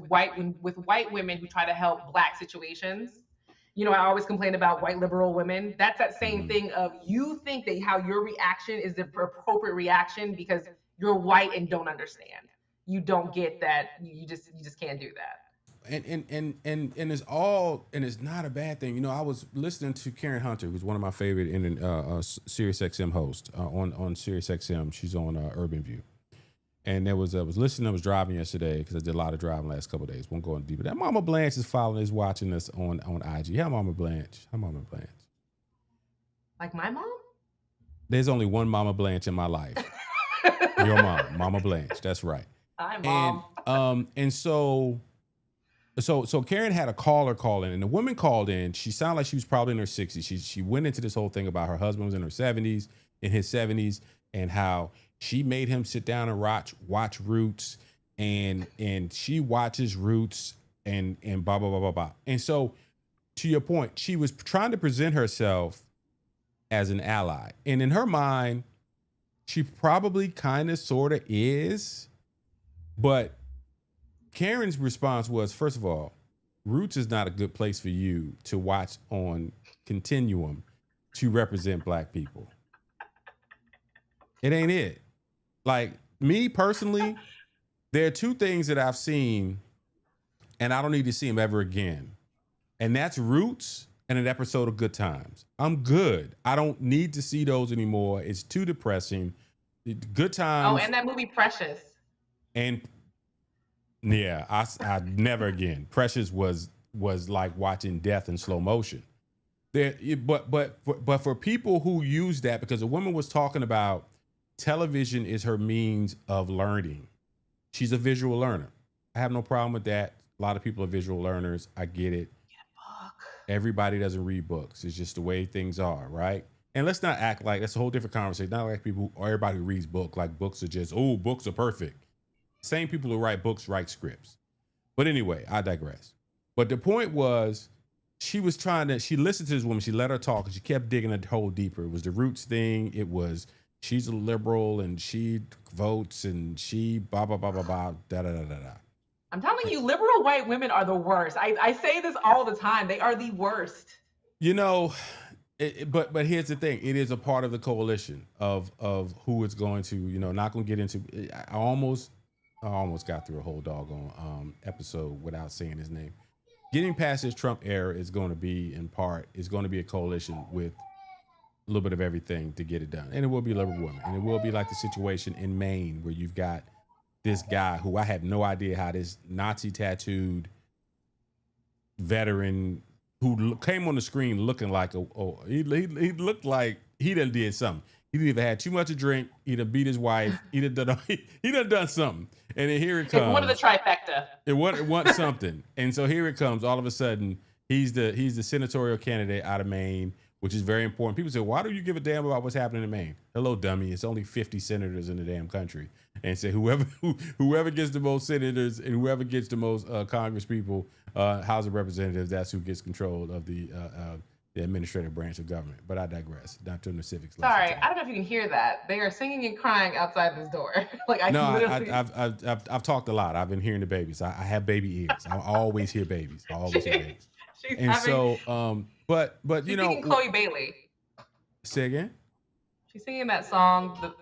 white women who try to help black situations. I always complain about white liberal women. That's that same thing of, you think that how your reaction is the appropriate reaction because you're white and don't understand. You don't get that. You just can't do that. And it's not a bad thing. I was listening to Karen Hunter, who's one of my favorite Sirius XM hosts on Sirius XM. She's on Urban View. And I was listening. I was driving yesterday because I did a lot of driving last couple of days. Won't go in deeper. That Mama Blanche is watching us on IG. How Mama Blanche? Like my mom? There's only one Mama Blanche in my life. Your mom, Mama Blanche. That's right. Hi, Mom. And so Karen had a caller call in, and the woman called in. She sounded like she was probably in her 60s. She went into this whole thing about her husband was in his 70s, and how she made him sit down and watch Roots, and she watches Roots and blah, blah, blah, blah, blah. And so, to your point, she was trying to present herself as an ally. And in her mind, she probably kind of sort of is. But Karen's response was, first of all, Roots is not a good place for you to watch on Continuum to represent black people. It ain't it. Like, me personally, there are two things that I've seen, and I don't need to see them ever again. And that's Roots and an episode of Good Times. I'm good. I don't need to see those anymore. It's too depressing. Good Times. Oh, and that movie Precious. And yeah, I never again. Precious was like watching death in slow motion. But for people who use that, because a woman was talking about television is her means of learning. She's a visual learner. I have no problem with that. A lot of people are visual learners. I get it. Get a book. Everybody doesn't read books. It's just the way things are, right? And let's not act like that's a whole different conversation. Not like people or everybody who reads books like books are just, books are perfect. Same people who write books write scripts. But anyway, I digress. But the point was, she listened to this woman. She let her talk, and she kept digging a hole deeper. It was the Roots thing. It was, she's a liberal and she votes and she blah, blah, blah, blah, blah, da, da, da, da, da. I'm telling you, liberal white women are the worst. I say this all the time. They are the worst. But here's the thing. It is a part of the coalition of who it's going to, not going to get into. I almost got through a whole doggone episode without saying his name. Getting past this Trump era is going to be, in part, a coalition with a little bit of everything to get it done. And it will be liberal women. And it will be like the situation in Maine where you've got this guy who I have no idea how this Nazi tattooed veteran who came on the screen looking like he looked like he done did something. He either had too much to drink, he done beat his wife, he done done something. And then here it comes. It's one of the trifecta. It wants something. And so here it comes. All of a sudden, he's the senatorial candidate out of Maine, which is very important. People say, why do you give a damn about what's happening in Maine? Hello, dummy. It's only 50 senators in the damn country. And say whoever gets the most senators and whoever gets the most Congress people, House of Representatives, that's who gets control of the the administrative branch of government. But I digress. Not to the civics lesson Sorry, today. I don't know if you can hear that. They are singing and crying outside this door. Like I No, literally. I've talked a lot. I've been hearing the babies. I have baby ears. I always hear babies. I always hear babies. She's And having, so, but she's you singing know, Chloe Bailey. say again. She's singing that song.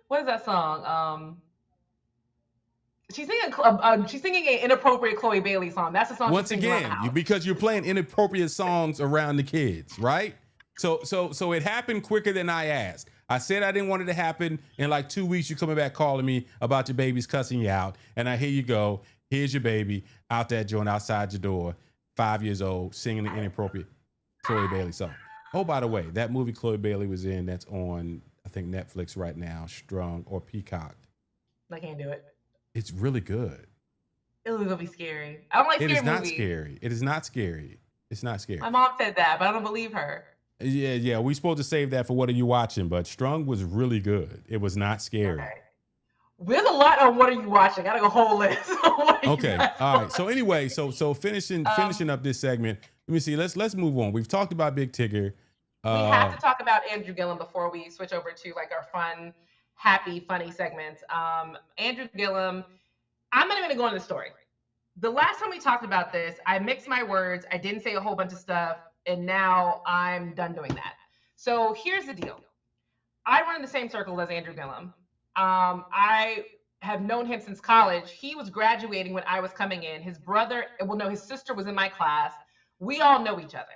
What is that song? She's singing an inappropriate Chloe Bailey song. That's the song. Once she's singing around the again, house. because you're playing inappropriate songs around the kids, right? So it happened quicker than I asked. I said I didn't want it to happen. In like 2 weeks, you're coming back calling me about your babies cussing you out. And here you go. Here's your baby out that joint outside your door, 5 years old, singing the inappropriate Chloe Bailey song. Oh, by the way, that movie Chloe Bailey was in, that's on, I think, Netflix right now, Strung or Peacock. I can't do it. It's really good. It'll be scary. I don't like scary movies. It is not movies. scary. It is not scary. It's not scary. My mom said that, but I don't believe her. Yeah. We're supposed to save that for what are you watching? But Strung was really good. It was not scary. Okay. There's a lot on what are you watching. I got a whole list. Okay. All right. So anyway, so finishing up this segment. Let me see. Let's move on. We've talked about Big Tigger. We have to talk about Andrew Gillum before we switch over to like our fun, happy, funny segments. Andrew Gillum. I'm not even gonna go into the story. The last time we talked about this, I mixed my words. I didn't say a whole bunch of stuff, and now I'm done doing that. So here's the deal. I run in the same circle as Andrew Gillum. I have known him since college. He was graduating when I was coming in. His sister was in my class. We all know each other.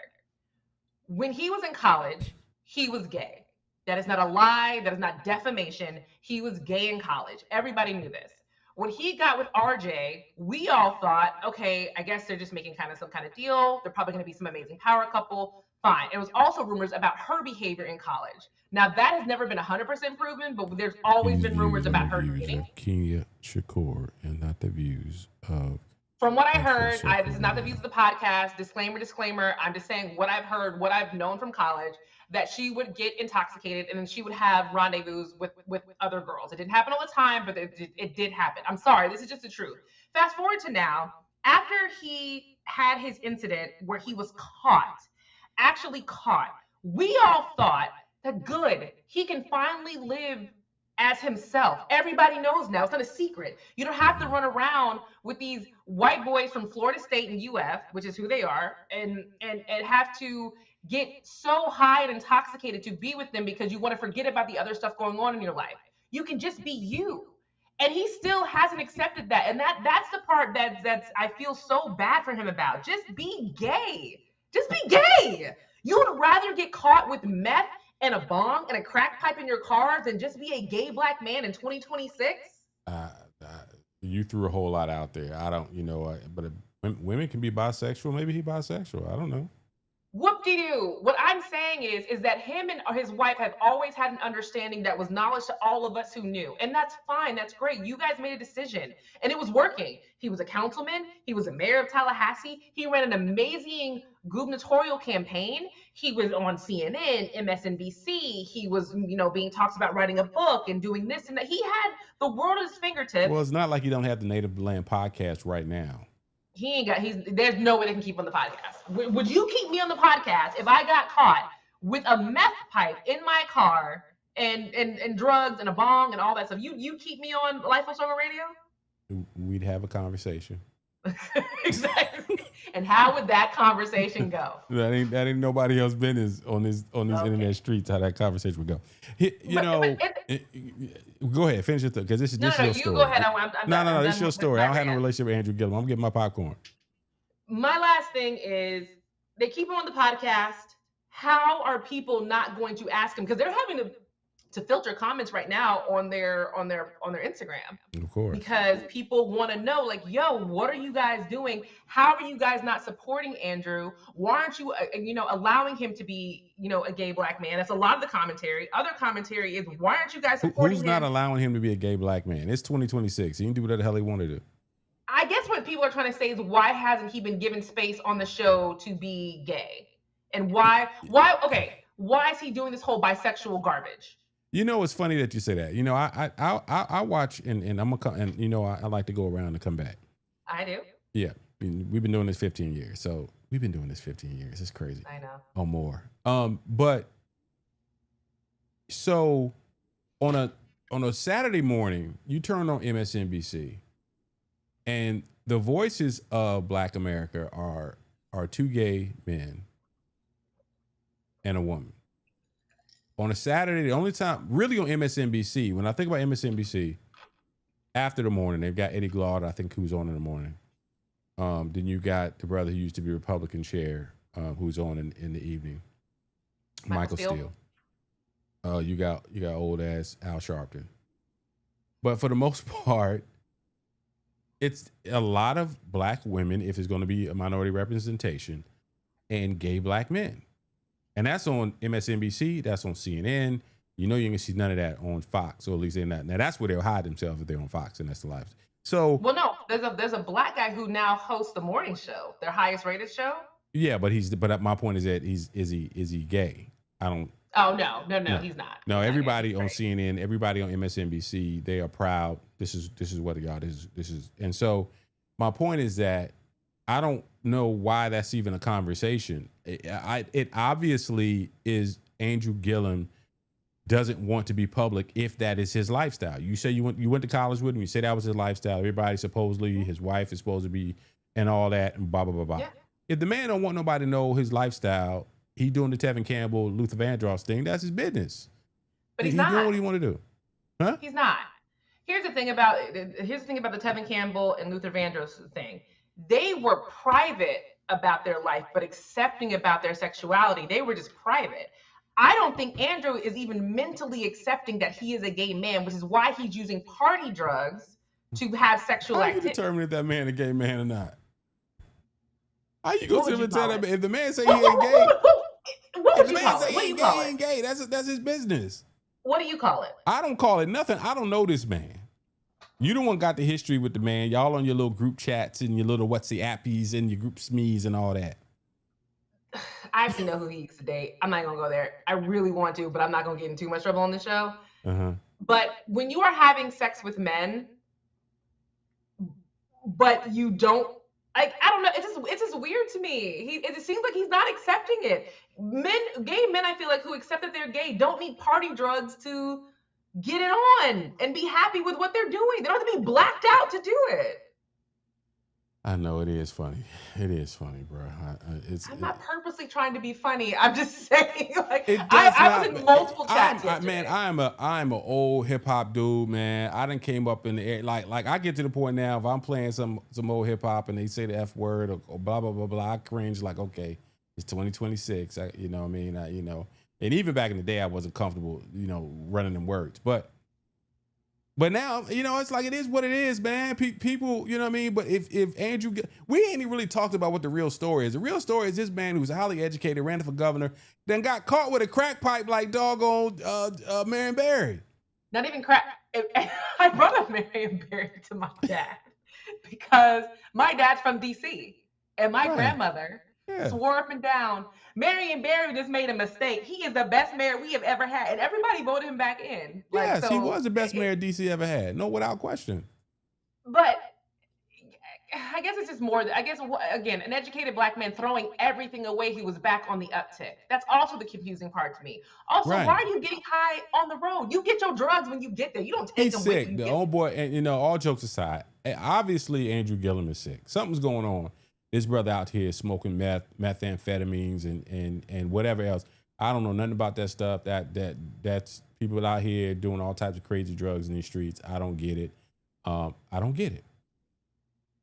When he was in college, he was gay. That is not a lie. That is not defamation. He was gay in college. Everybody knew this. When he got with RJ, we all thought, okay, I guess they're just making some kind of deal. They're probably going to be some amazing power couple. Fine. It was also rumors about her behavior in college. Now, that has never been 100% proven, but there's always been rumors about her dating. Kenya Shakur and not the views of. From what I heard, this is not the views of the podcast. Disclaimer. I'm just saying what I've heard, what I've known from college, that she would get intoxicated and then she would have rendezvous with other girls. It didn't happen all the time, but it did happen. I'm sorry. This is just the truth. Fast forward to now, after he had his incident where he was actually caught, we all thought that good, he can finally live as himself. Everybody knows now. It's not a secret. You don't have to run around with these white boys from Florida State and UF, which is who they are, and have to get so high and intoxicated to be with them because you want to forget about the other stuff going on in your life. You can just be you. And he still hasn't accepted that. And that's the part that's I feel so bad for him about. Just be gay. Just be gay. You would rather get caught with meth and a bong and a crack pipe in your car than just be a gay black man in 2026? You threw a whole lot out there. I don't, but women can be bisexual. Maybe he's bisexual. I don't know. Whoop-de-doo. What I'm saying is that him and his wife have always had an understanding that was knowledge to all of us who knew. And that's fine. That's great. You guys made a decision. And it was working. He was a councilman. He was a mayor of Tallahassee. He ran an amazing gubernatorial campaign. He was on CNN, MSNBC. He was, being talked about writing a book and doing this and that. He had the world at his fingertips. Well, it's not like you don't have the Native Land podcast right now. There's no way they can keep him on the podcast. Would you keep me on the podcast if I got caught with a meth pipe in my car and drugs and a bong and all that stuff? You keep me on Life on Struggle Radio? We'd have a conversation. Exactly. And how would that conversation go? That ain't nobody else's business on these internet streets how that conversation would go. Go ahead, finish it because this is your story. You go ahead. No, this is your story. I don't have no relationship with Andrew Gillum. I'm getting my popcorn. My last thing is they keep him on the podcast. How are people not going to ask him? Because they're having to filter comments right now on their Instagram. Of course. Because people want to know, like, yo, what are you guys doing? How are you guys not supporting Andrew? Why aren't you, allowing him to be, a gay black man? That's a lot of the commentary. Other commentary is, why aren't you guys supporting him? Who's not allowing him to be a gay black man? It's 2026. He can do whatever the hell he want to do. I guess what people are trying to say is, why hasn't he been given space on the show to be gay? And why is he doing this whole bisexual garbage? It's funny that you say that. I watch and I'm gonna and I like to go around and come back. I do. Yeah, we've been doing this 15 years, so We've been doing this 15 years. It's crazy. I know. Or more. But so on a Saturday morning, you turn on MSNBC, and the voices of Black America are two gay men and a woman. On a Saturday, the only time really on MSNBC, when I think about MSNBC, after the morning, they've got Eddie Glaude, I think, who's on in the morning. Then you got the brother who used to be Republican chair, who's on in the evening, Michael Steele. You got old ass Al Sharpton. But for the most part, it's a lot of Black women, if it's going to be a minority representation, and gay Black men. And that's on MSNBC, that's on CNN. You know, you can see none of that on Fox, or at least they're not. Now that's where they'll hide themselves if they're on Fox, and that's the life. So, well, no, there's a Black guy who now hosts the morning show, their highest rated show. Yeah, but my point is that is he gay? I don't. Oh no, he's not. No, everybody on CNN, everybody on MSNBC, they are proud. This is what y'all. This is, and so my point is that I don't know why that's even a conversation. It obviously is. Andrew Gillum doesn't want to be public if that is his lifestyle. You say you went to college with him. You say that was his lifestyle. Everybody supposedly, his wife is supposed to be, and all that, and blah blah blah blah. Yeah. If the man don't want nobody to know his lifestyle, he doing the Tevin Campbell, Luther Vandross thing. That's his business. But he's not doing what he want to do. Huh? He's not. Here's the thing about the Tevin Campbell and Luther Vandross thing. They were private about their life, but accepting about their sexuality. They were just private. I don't think Andrew is even mentally accepting that he is a gay man, which is why he's using party drugs to have sexual activity. How do you determine if that man a gay man or not? How you gonna tell that man? If the man say he ain't gay, what would you call it? What do you call it? He ain't gay. That's his business. What do you call it? I don't call it nothing. I don't know this man. You the one got the history with the man. Y'all on your little group chats and your little what's-the-appies and your group smees and all that. I actually know who he used to date. I'm not gonna go there. I really want to, but I'm not gonna get in too much trouble on the show. Uh-huh. But when you are having sex with men, but you don't, like, I don't know. It's just weird to me. It seems like he's not accepting it. Gay men, I feel like, who accept that they're gay don't need party drugs to get it on and be happy with what they're doing. They don't have to be blacked out to do it. I know it is funny. It is funny, bro. I'm not purposely trying to be funny. I'm just saying, like, I was in multiple chats yesterday. Man, I'm an old hip hop dude, man. I done came up in the air. Like I get to the point now, if I'm playing some old hip hop and they say the F word or blah blah blah blah, I cringe. Like, okay, it's 2026. You know what I mean? And even back in the day, I wasn't comfortable, running them words, But now, it's like it is what it is, man. People, you know what I mean? But if Andrew, we ain't even really talked about what the real story is. The real story is this man who's highly educated, ran for governor, then got caught with a crack pipe like doggone Marion Barry. Not even crack. I brought up Marion Barry to my dad because my dad's from D.C. and my grandmother swore up and down, Marion Barry just made a mistake. He is the best mayor we have ever had. And everybody voted him back in. Yes, he was the best mayor DC ever had. No, without question. But I guess it's just more, again, an educated Black man throwing everything away. He was back on the uptick. That's also the confusing part to me. Also, why are you getting high on the road? You get your drugs when you get there. You don't take them with you. The old boy, and all jokes aside, obviously Andrew Gillum is sick. Something's going on. This brother out here smoking methamphetamines and whatever else. I don't know nothing about that stuff. That's people out here doing all types of crazy drugs in these streets. I don't get it.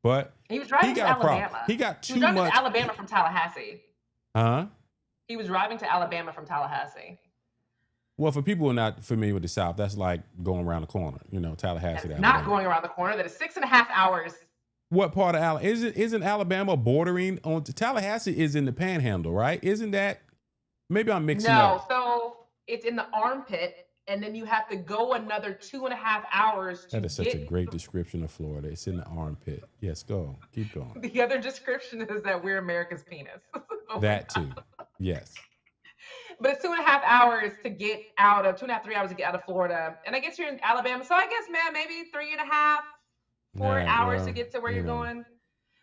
But he was driving to Alabama. He got too much. To Alabama from Tallahassee. Huh? He was driving to Alabama from Tallahassee. Well, for people who are not familiar with the South, that's like going around the corner. Tallahassee. That's not going around the corner. That is 6.5 hours. What part of Alabama? Isn't Alabama bordering on Tallahassee? Is in the Panhandle, right? Isn't that? Maybe I'm mixing up. No, so it's in the armpit, and then you have to go another 2.5 hours. That is such a great description of Florida. It's in the armpit. Yes, keep going. The other description is that we're America's penis. That too. Yes. But it's 2.5 hours to get out of 2.5, 3 hours to get out of Florida, and I guess you're in Alabama. So I guess, man, maybe 3.5. 4 hours to get to where you're going.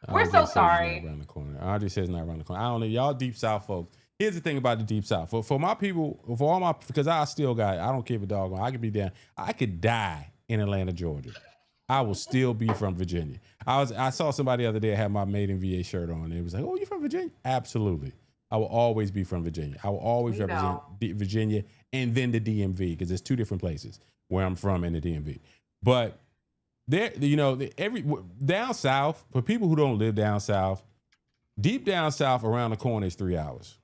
We're so Andre says it's not sorry. around the corner. Andre says it's not around the corner. I don't know. Y'all deep south folks. Here's the thing about the deep south. For my people, for all my, because I still got, I don't give a dog. I could be down. I could die in Atlanta, Georgia. I will still be from Virginia. I saw somebody the other day had my Made in VA shirt on. And it was like, oh, you from Virginia? Absolutely. I will always be from Virginia. I will always represent Virginia and then the DMV, because there's two different places where I'm from in the DMV. But there, you know, down south, for people who don't live down south, deep down south around the corner is 3 hours.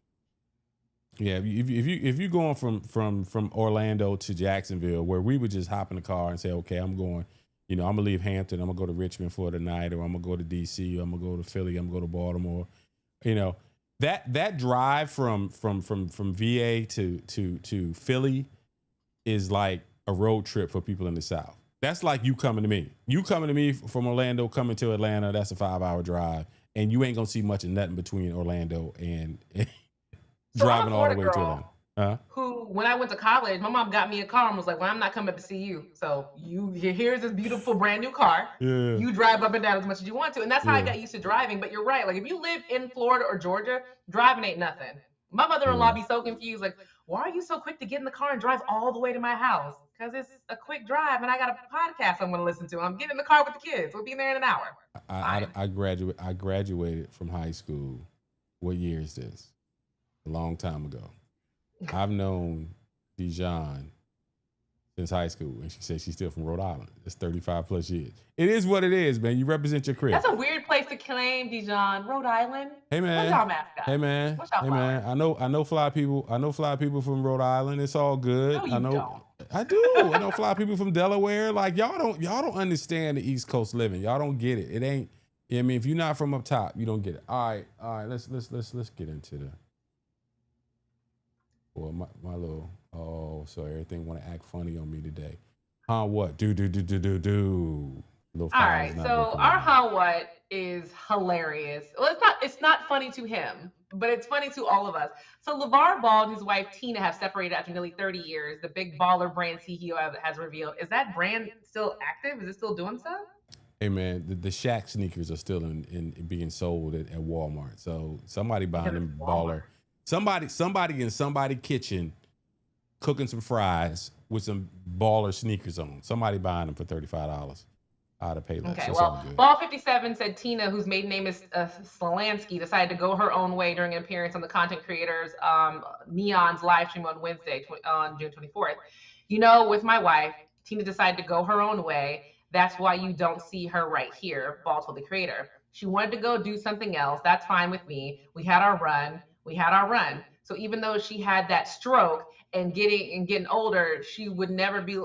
Yeah, if you're going from Orlando to Jacksonville, where we would just hop in the car and say, okay, I'm going, you know, I'm gonna leave Hampton, I'm gonna go to Richmond for the night, or I'm gonna go to DC, or I'm gonna go to Philly, I'm gonna go to Baltimore. You know, that drive from VA to Philly is like a road trip for people in the South. That's like you coming to me. You coming to me from Orlando, coming to Atlanta. That's a 5-hour drive, and you ain't gonna see much of nothing between Orlando and driving all the way to Atlanta. Who, when I went to college, my mom got me a car and was like, well, I'm not coming to see you. So here's this beautiful brand new car. Yeah. You drive up and down as much as you want to. And that's how I got used to driving. But you're right. Like, if you live in Florida or Georgia, driving ain't nothing. My mother-in-law be so confused. Like, why are you so quick to get in the car and drive all the way to my house? Because it's a quick drive and I got a podcast I'm going to listen to. I'm getting in the car with the kids. We'll be there in an hour. I graduated from high school. What year is this? A long time ago. I've known Dijon since high school, and she says she's still from Rhode Island. It's 35 plus years. It is what it is, man. You represent your crib. That's a weird place to claim, Dijon. Rhode Island. Hey man. What's y'all mascot? Hey man. Hey man. I know fly people. I know fly people from Rhode Island. It's all good. No, don't. I do. I know fly people from Delaware. Like y'all don't understand the East Coast living. Y'all don't get it. It ain't. I mean, if you're not from up top, you don't get it. All right. Let's get into the. Well, my little, so everything want to act funny on me today. What? Do. All right, so our what is hilarious. Well, it's not funny to him, but it's funny to all of us. So LeVar Ball and his wife Tina have separated after nearly 30 years. The big baller brand CEO has revealed. Is that brand still active? Is it still doing stuff? Hey man, the Shaq sneakers are still in being sold at Walmart. So somebody buying them baller. Somebody in somebody's kitchen cooking some fries with some baller sneakers on. Somebody buying them for $35. I'd have paid less. Okay, well, Ball 57 said Tina, whose maiden name is Slansky, decided to go her own way during an appearance on the content creators Neon's live stream on Wednesday, on June 24th. You know, with my wife, Tina decided to go her own way. That's why you don't see her right here, Ball told the creator. She wanted to go do something else. That's fine with me. We had our run. So even though she had that stroke and getting older, she would never be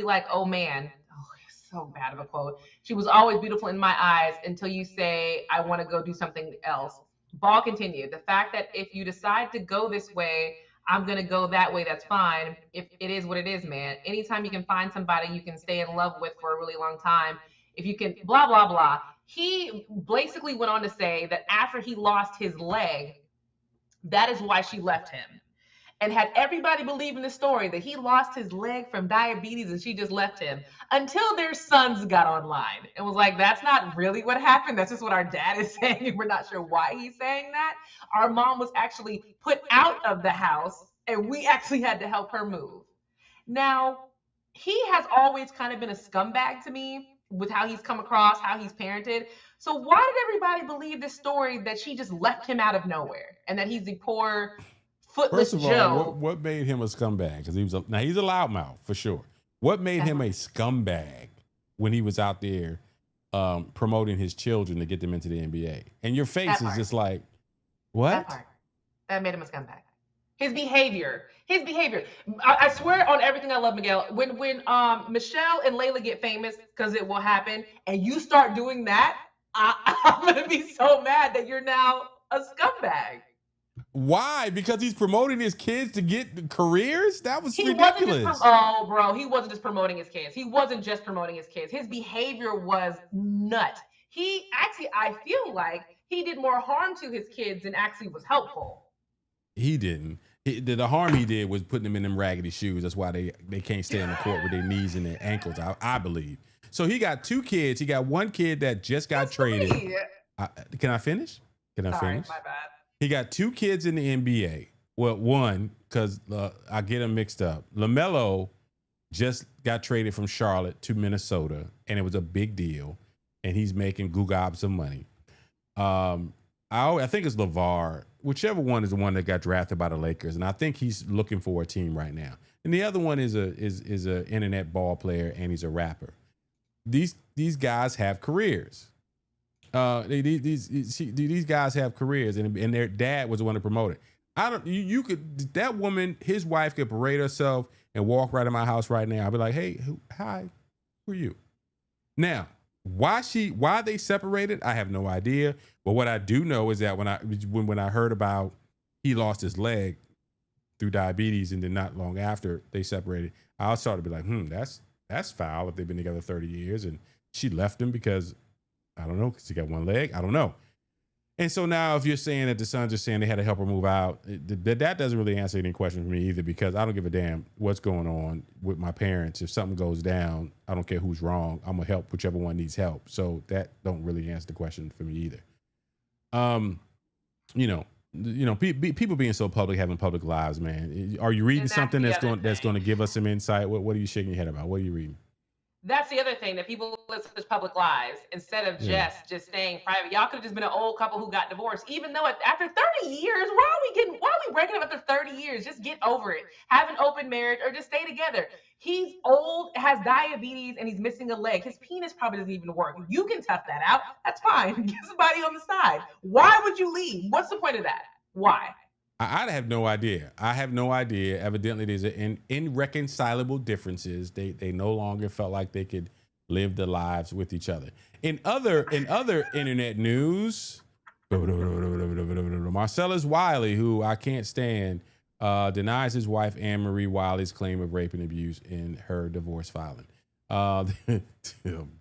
like, oh man, it's so bad of a quote. She was always beautiful in my eyes until you say, I want to go do something else. Ball continued. The fact that if you decide to go this way, I'm going to go that way. That's fine. If it is what it is, man. Anytime you can find somebody you can stay in love with for a really long time, if you can blah, blah, blah. He basically went on to say that after he lost his leg, that is why she left him. And had everybody believe in the story that he lost his leg from diabetes and she just left him, until their sons got online and was like, that's not really what happened. That's just what our dad is saying. And we're not sure why he's saying that. Our mom was actually put out of the house and we actually had to help her move. Now, he has always kind of been a scumbag to me with how he's come across, how he's parented. So why did everybody believe this story that she just left him out of nowhere and that he's the poor footless Joe? First of all, what made him a scumbag? Because he's a loudmouth for sure. What made him a scumbag when he was out there promoting his children to get them into the NBA? And your face is just like, what? That made him a scumbag. His behavior. I swear on everything I love, Miguel. When Michelle and Layla get famous, because it will happen, and you start doing that, I'm gonna be so mad that you're now a scumbag. Why? Because he's promoting his kids to get careers? That was ridiculous. He wasn't just promoting his kids. His behavior was nuts. He actually, I feel like he did more harm to his kids than actually was helpful. He didn't. The harm he did was putting them in them raggedy shoes. That's why they can't stay on the court with their knees and their ankles, I believe. So he got 2 kids. He got 1 kid that just got traded. Can I finish? Sorry, my bad. He got 2 kids in the NBA. Well, one, because I get them mixed up. LaMelo just got traded from Charlotte to Minnesota, and it was a big deal. And he's making gobs of money. I think it's LeVar, whichever one is the one that got drafted by the Lakers, and I think he's looking for a team right now. And the other one is a internet ball player, and he's a rapper. These guys have careers. These guys have careers, and their dad was the one to promote it. That woman, his wife, could parade herself and walk right in my house right now. I'd be like, hey, hi, who are you? Now, why they separated, I have no idea. But what I do know is that when I heard about he lost his leg through diabetes, and then not long after they separated, I started to be like, that's foul if they've been together 30 years and she left him because, I don't know, because he got 1 leg. I don't know. And so now if you're saying that the Suns are saying they had to help her move out, that doesn't really answer any question for me either, because I don't give a damn what's going on with my parents. If something goes down, I don't care who's wrong. I'm going to help whichever one needs help. So that don't really answer the question for me either. People being so public, having public lives, man. Are you reading something that's going to give us some insight? What are you shaking your head about? What are you reading? That's the other thing, that people live such public lives instead of just staying private. Y'all could have just been an old couple who got divorced, even though after 30 years, why are we breaking up after 30 years? Just get over it. Have an open marriage or just stay together. He's old, has diabetes, and he's missing a leg. His penis probably doesn't even work. You can tough that out. That's fine. Get somebody on the side. Why would you leave? What's the point of that? Why? I have no idea. Evidently, there's irreconcilable differences. They no longer felt like they could live their lives with each other. In other internet news, Marcellus Wiley, who I can't stand, denies his wife Anne Marie Wiley's claim of rape and abuse in her divorce filing. Oh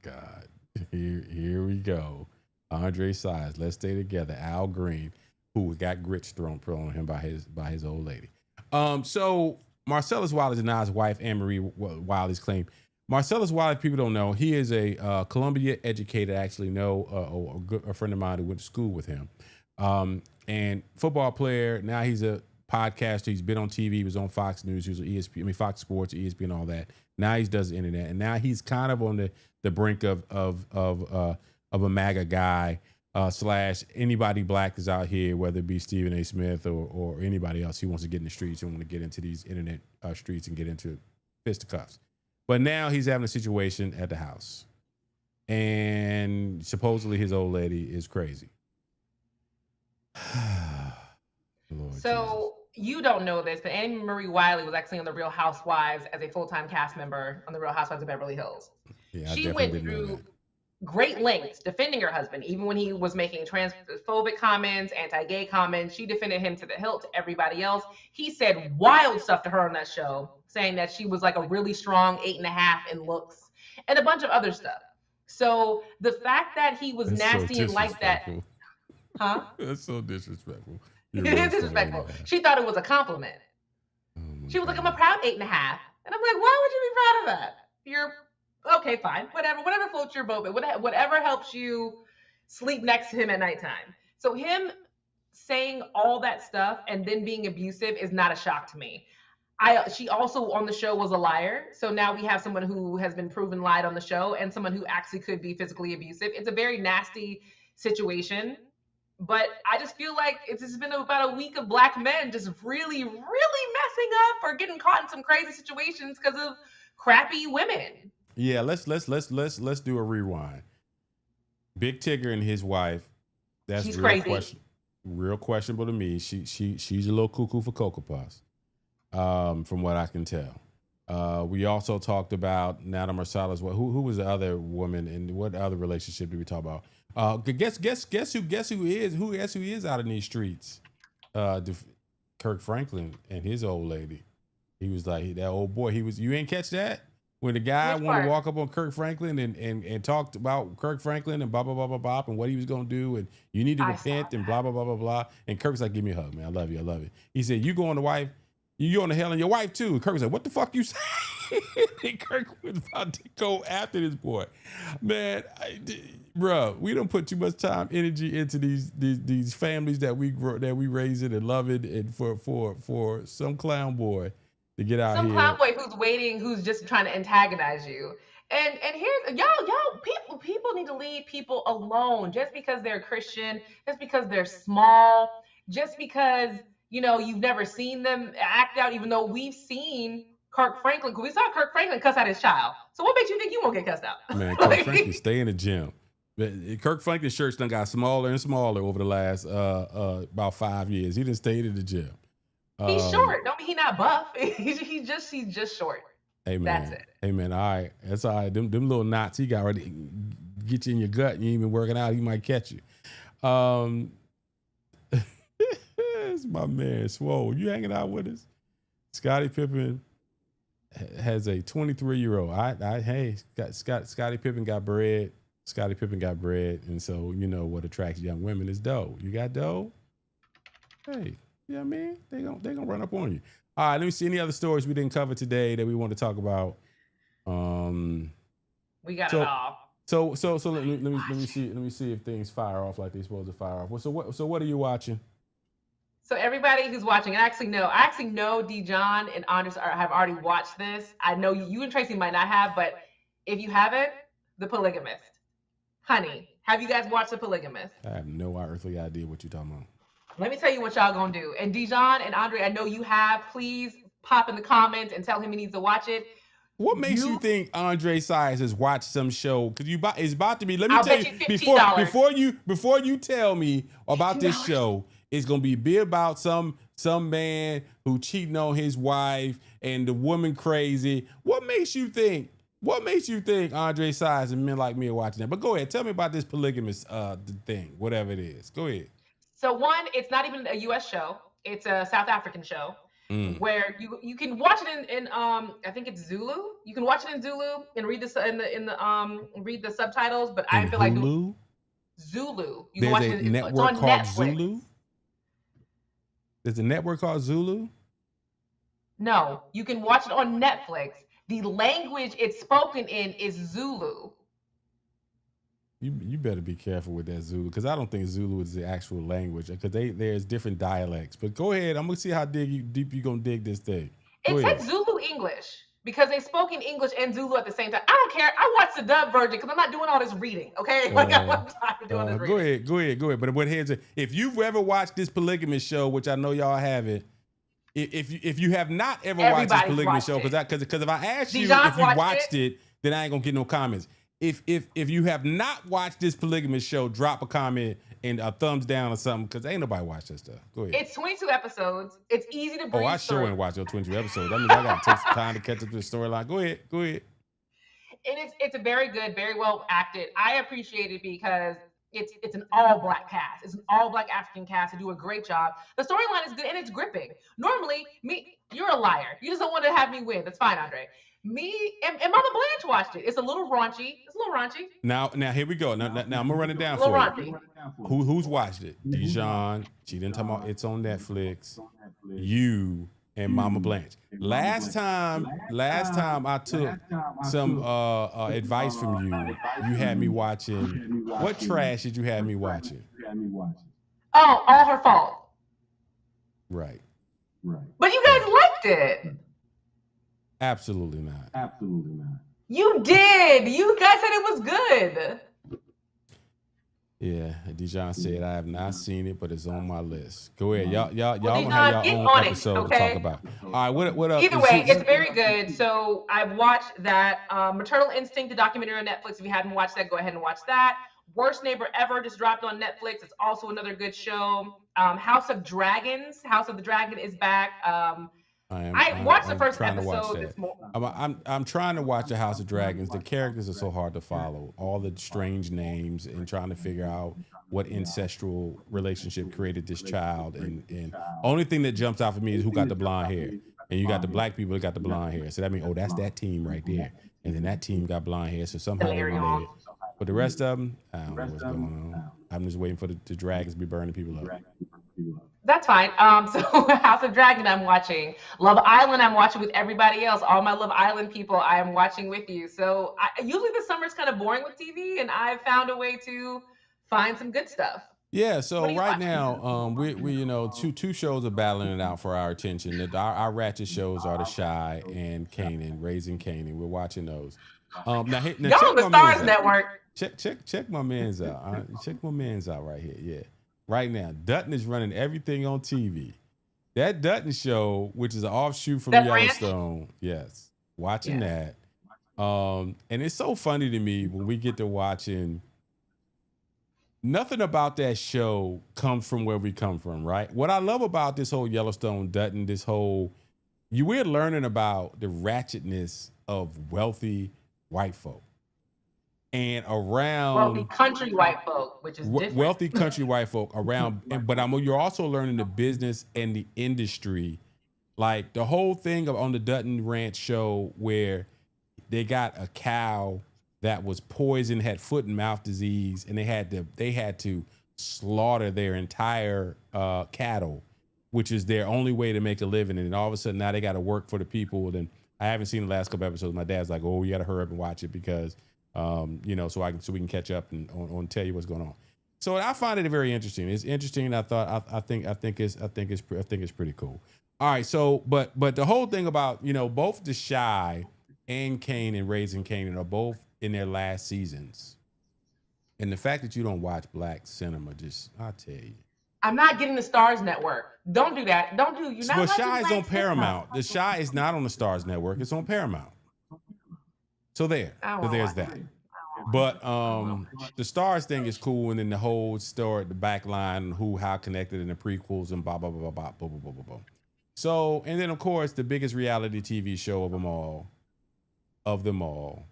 God, here we go. Andre Size, let's stay together. Al Green, who got grits thrown on him by his old lady. So Marcellus Wiley denies wife Anne Marie Wiley's claim. Marcellus Wiley, people don't know, he is a Columbia educated. I actually know a friend of mine who went to school with him. And football player. Now he's a podcaster. He's been on TV. He was on Fox News. He was on ESPN, Fox Sports, ESPN, all that. Now he does the internet, and now he's kind of on the brink of a MAGA guy. / anybody black is out here, whether it be Stephen A. Smith or anybody else, he wants to get in the streets and want to get into these internet streets and get into fisticuffs. But now he's having a situation at the house, and supposedly his old lady is crazy. Lord so Jesus. You don't know this, but Anne Marie Wiley was actually on The Real Housewives as a full-time cast member on The Real Housewives of Beverly Hills. Yeah, she went through great lengths defending her husband, even when he was making transphobic comments, anti-gay comments. She defended him to the hilt to everybody else. He said wild stuff to her on that show, saying that she was like a really strong 8.5 in looks and a bunch of other stuff. So the fact that he was nasty and like that, That's so disrespectful. It is disrespectful. She thought it was a compliment. She was like, I'm a proud 8.5. And I'm like, why would you be proud of that? You're okay, fine, whatever floats your boat, but whatever helps you sleep next to him at nighttime. So him saying all that stuff and then being abusive is not a shock to me. She also on the show was a liar. So now we have someone who has been proven lied on the show and someone who actually could be physically abusive. It's a very nasty situation. But I just feel like it's just been about a week of black men just really, really messing up or getting caught in some crazy situations because of crappy women. Yeah, let's do a rewind. Big Tigger and his wife. That's she's real crazy. Real questionable to me. She's a little cuckoo for Cocoa Puffs, from what I can tell. We also talked about Nana Marcellus. Who was the other woman, and what other relationship did we talk about? Guess who is out in these streets? Kirk Franklin and his old lady. He was like that old boy. You ain't catch that? When the guy wanted to walk up on Kirk Franklin and talked about Kirk Franklin and blah, blah, blah, blah, blah, and what he was going to do, and you need to repent and blah, blah, blah, blah, blah. And Kirk's like, give me a hug, man. I love you. He said, you go on the wife? You going to hell and your wife too. Kirk was like, what the fuck you say? And Kirk was about to go after this boy. Man, bro, we don't put too much time, energy into these families that we raising and loving, and for some clown boy to get out Some here. clown boy who's waiting, who's just trying to antagonize you. And here's y'all people need to leave people alone just because they're Christian, just because they're small, just because you've never seen them act out, even though we've seen Kirk Franklin, because we saw Kirk Franklin cuss out his child. So what makes you think you won't get cussed out? Man, Kirk Franklin, stay in the gym. Kirk Franklin's shirts done got smaller and smaller over the last about 5 years. He done stayed in the gym. He's short. Don't mean he's not buff. He's just short. Hey man, that's it. Hey man, all right, that's all right. Them little knots he got ready get you in your gut. And you ain't even working out, he might catch you. It's my man Swole. You hanging out with us? Scottie Pippen has a 23-year-old. Hey, Scottie Pippen got bread. Scottie Pippen got bread, and so you know what attracts young women is dough. You got dough? Hey, you know what I mean? They gonna run up on you. All right, let me see any other stories we didn't cover today that we want to talk about. We got it all. So let me see if things fire off like they're supposed to fire off. So what are you watching? So everybody who's watching, I actually know Dijon and Andres have already watched this. I know you and Tracy might not have, but if you haven't, The Polygamist. Honey, have you guys watched The Polygamist? I have no earthly idea what you're talking about. Let me tell you what y'all gonna do. And Dijon and Andre, I know you have. Please pop in the comments and tell him he needs to watch it. What makes you think Andre Sias has watched some show? Because it's about to be. Let me I'll tell bet you before you tell me about this show, it's gonna be about some man who cheating on his wife and the woman crazy. What makes you think Andre Sias and men like me are watching that? But go ahead, tell me about this polygamous thing, whatever it is. Go ahead. So one, it's not even a U.S. show; it's a South African show where you can watch it in I think it's Zulu. You can watch it in Zulu and read read the subtitles. But I feel like Zulu. You can watch it. It's on called Netflix. Zulu. There's a network called Zulu. No, you can watch it on Netflix. The language it's spoken in is Zulu. You better be careful with that Zulu, because I don't think Zulu is the actual language, because there's different dialects. But go ahead, I'm gonna see how deep you gonna dig this thing. It says Zulu English because they spoke in English and Zulu at the same time. I don't care. I watched the dub version because I'm not doing all this reading. Okay, I want time to do all this reading. Go ahead. But here's if you've ever watched this polygamous show, which I know y'all haven't. If you have not ever watched this polygamous show, because if I ask you if you watched it, then I ain't gonna get no comments. If you have not watched this polygamous show, drop a comment and a thumbs down or something, because ain't nobody watched that stuff. Go ahead. It's 22 episodes. It's easy to breeze through. I sure ain't watched your 22 episodes. That means I gotta take some time to catch up to the storyline. Go ahead. And it's a very good, very well acted. I appreciate it because it's an all black cast. It's an all black African cast who do a great job. The storyline is good and it's gripping. Normally, you're a liar. You just don't want to have me win. That's fine, Andre. Me and Mama Blanche watched it. It's a little raunchy. Now here we go. Now I'm gonna run it down for you. Who's watched it? Dijon. She didn't talk about it's on Netflix. You and Mama Blanche. Last time I took some advice from you. You had me watching. What trash did you have me watching? Oh, All Her Fault. Right. But you guys liked it. Absolutely not. You did. You guys said it was good. Yeah, Dijon said I have not seen it, but it's on my list. Go ahead, y'all Dijon, gonna have your own episode to talk about. All right, what up? Either way, it's very good. So I've watched that Maternal Instinct, the documentary on Netflix. If you haven't watched that, go ahead and watch that. Worst Neighbor Ever just dropped on Netflix. It's also another good show. House of the Dragon is back. I watched the first episode. I'm trying to watch The House of Dragons. The characters are so hard to follow. All the strange names and trying to figure out what ancestral relationship created this child. And only thing that jumps out for me is who got the blonde hair. And you got the black people that got the blonde hair. So that means, that's that team right there. And then that team got blonde hair. So somehow they're related. But the rest of them, I don't know what's going on. I'm just waiting for the dragons to be burning people up. That's fine. So House of Dragon, I'm watching. Love Island, I'm watching with everybody else. All my Love Island people, I am watching with you. So usually the summer's kind of boring with TV, and I've found a way to find some good stuff. Yeah, What so are you right watching? now, we two shows are battling it out for our attention. Our ratchet shows are The Shy and Kanan, Raising Kanan. We're watching those. Now Y'all check on the my man's Stars out. Network. Check my man's out. Check my man's out right here. Yeah, right now Dutton is running everything on TV. That Dutton show, which is an offshoot from That ranch. Yellowstone, yes, watching Yes. that. And it's so funny to me when we get to watching. Nothing about that show comes from where we come from, right? What I love about this whole Yellowstone Dutton, we're learning about the ratchetness of wealthy white folk and Wealthy around country white folk, which is different. wealthy country white folk around, but you're also learning the business and the industry, like the whole thing on the Dutton Ranch show where they got a cow that was poisoned, had foot and mouth disease, and they had to slaughter their entire cattle, which is their only way to make a living. And then all of a sudden now they got to work for the people. And I haven't seen the last couple episodes. My dad's like, "Oh, you got to hurry up and watch it because, so we can catch up and on tell you what's going on." So I find it very interesting. It's interesting. I think it's pretty cool. All right. So, but the whole thing about both The Shy and Kane and Raising Kanan are both in their last seasons. And the fact that you don't watch black cinema, I tell you. I'm not getting the Stars Network. Don't do that. Don't do. You're not. Well, watching Shy is black on cinema. Paramount. The Shy is not on the Stars Network. It's on Paramount. So there's that. But the Stars thing is cool, and then the whole story, the back line, how connected in the prequels and blah blah blah blah blah blah blah blah blah. So, and then of course the biggest reality TV show of them all.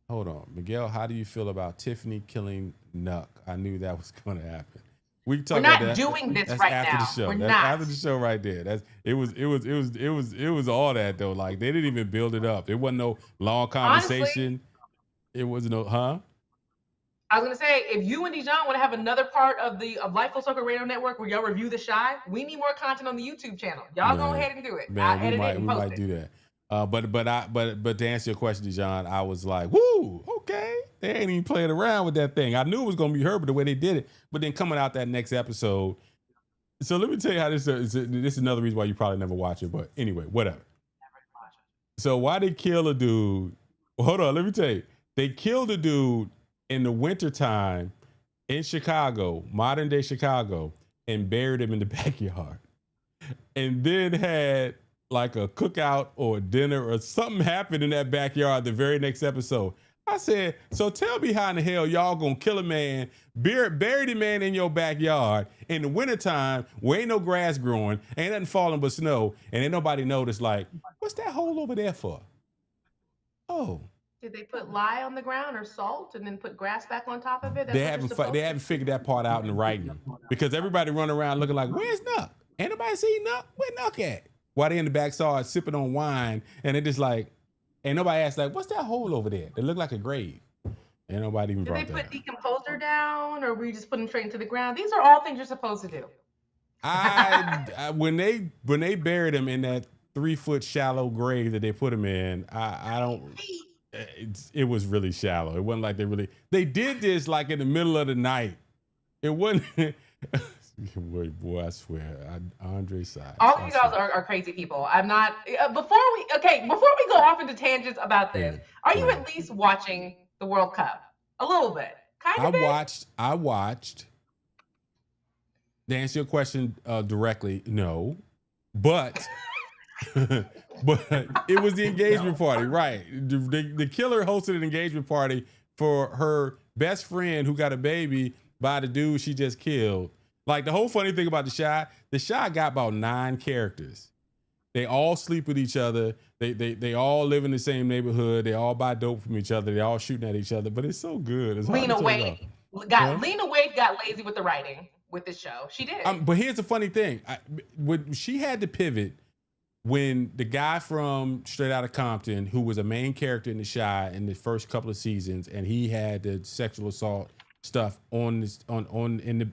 Hold on, Miguel. How do you feel about Tiffany killing Nuck? I knew that was going to happen. We can talk about that. We're not doing this That's right after now. the show. We're That's not. after the show right there. It was all that though. Like they didn't even build it up. It wasn't no long conversation. Honestly, it wasn't no huh. I was gonna say, if you and Dijon want to have another part of Life Full Circle Radio Network where y'all review The Shy, we need more content on the YouTube channel. Y'all go ahead and do it. Man, we might do that. But to answer your question, Dijon, I was like, woo, okay. They ain't even playing around with that thing. I knew it was gonna be her, but the way they did it. But then coming out that next episode. So let me tell you how this is another reason why you probably never watch it. But anyway, whatever. So why they kill a dude? Hold on, let me tell you. They killed a dude in the wintertime in Chicago, modern day Chicago, and buried him in the backyard. And then had like a cookout or a dinner or something happened in that backyard the very next episode. I said, so tell me how in the hell y'all gonna kill a man, bury the man in your backyard in the wintertime where ain't no grass growing, ain't nothing falling but snow, and ain't nobody noticed, like, what's that hole over there for? Oh. Did they put lye on the ground or salt and then put grass back on top of it? They haven't figured that part out in the writing because everybody run around looking like, where's Nuck? Ain't nobody see Nuck? Where Nuck at? While they in the backyard sipping on wine, and they just like, ain't nobody asked like, what's that hole over there? It looked like a grave. Ain't nobody even brought that. Did they put decomposer down, or were you just putting them straight into the ground? These are all things you're supposed to do. When they buried him in that 3-foot shallow grave that they put him in, I don't. It was really shallow. It wasn't like they did this like in the middle of the night. It wasn't. Boy, I swear, Andre Side. All of you guys are crazy people. I'm not. Before we go off into tangents about this, are you at least watching the World Cup a little bit? Kind of. I watched. To answer your question directly, no, but. But it was the engagement party, right? The killer hosted an engagement party for her best friend who got a baby by the dude she just killed. Like the whole funny thing about the Shy got about 9 characters. They all sleep with each other. They all live in the same neighborhood. They all buy dope from each other. They all shooting at each other. But it's so good. It's Lena Waithe got lazy with the writing with this show. She did. But here's the funny thing: she had to pivot. When the guy from Straight Outta Compton, who was a main character in The Shy in the first couple of seasons, and he had the sexual assault stuff in the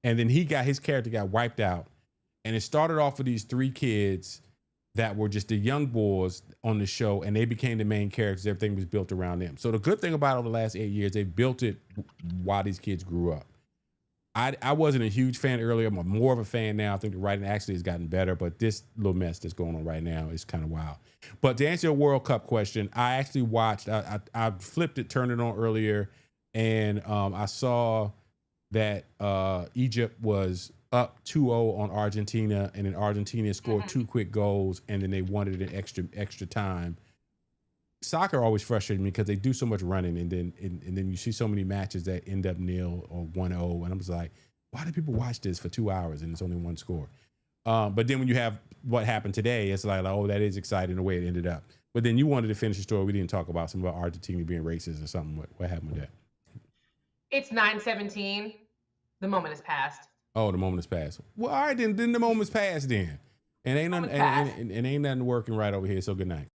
and then his character got wiped out, and it started off with these 3 kids that were just the young boys on the show, and they became the main characters. Everything was built around them. So the good thing about it over the last 8 years, they built it while these kids grew up. I wasn't a huge fan earlier. I'm more of a fan now. I think the writing actually has gotten better, but this little mess that's going on right now is kind of wild. But to answer your World Cup question, I actually watched. I flipped it, turned it on earlier, and I saw that Egypt was up 2-0 on Argentina, and then Argentina scored 2 quick goals, and then they won it in extra time. Soccer always frustrated me because they do so much running, and then you see so many matches that end up 0 or 1-0, and I'm just like, why do people watch this for 2 hours and it's only one score? But then when you have what happened today, it's like, oh, that is exciting the way it ended up. But then you wanted to finish the story. We didn't talk about some about Argentina being racist or something. What happened with that? It's 9:17. The moment has passed. Oh, the moment has passed. Well, all right, then the moment's passed then. And ain't nothing and ain't nothing working right over here. So good night.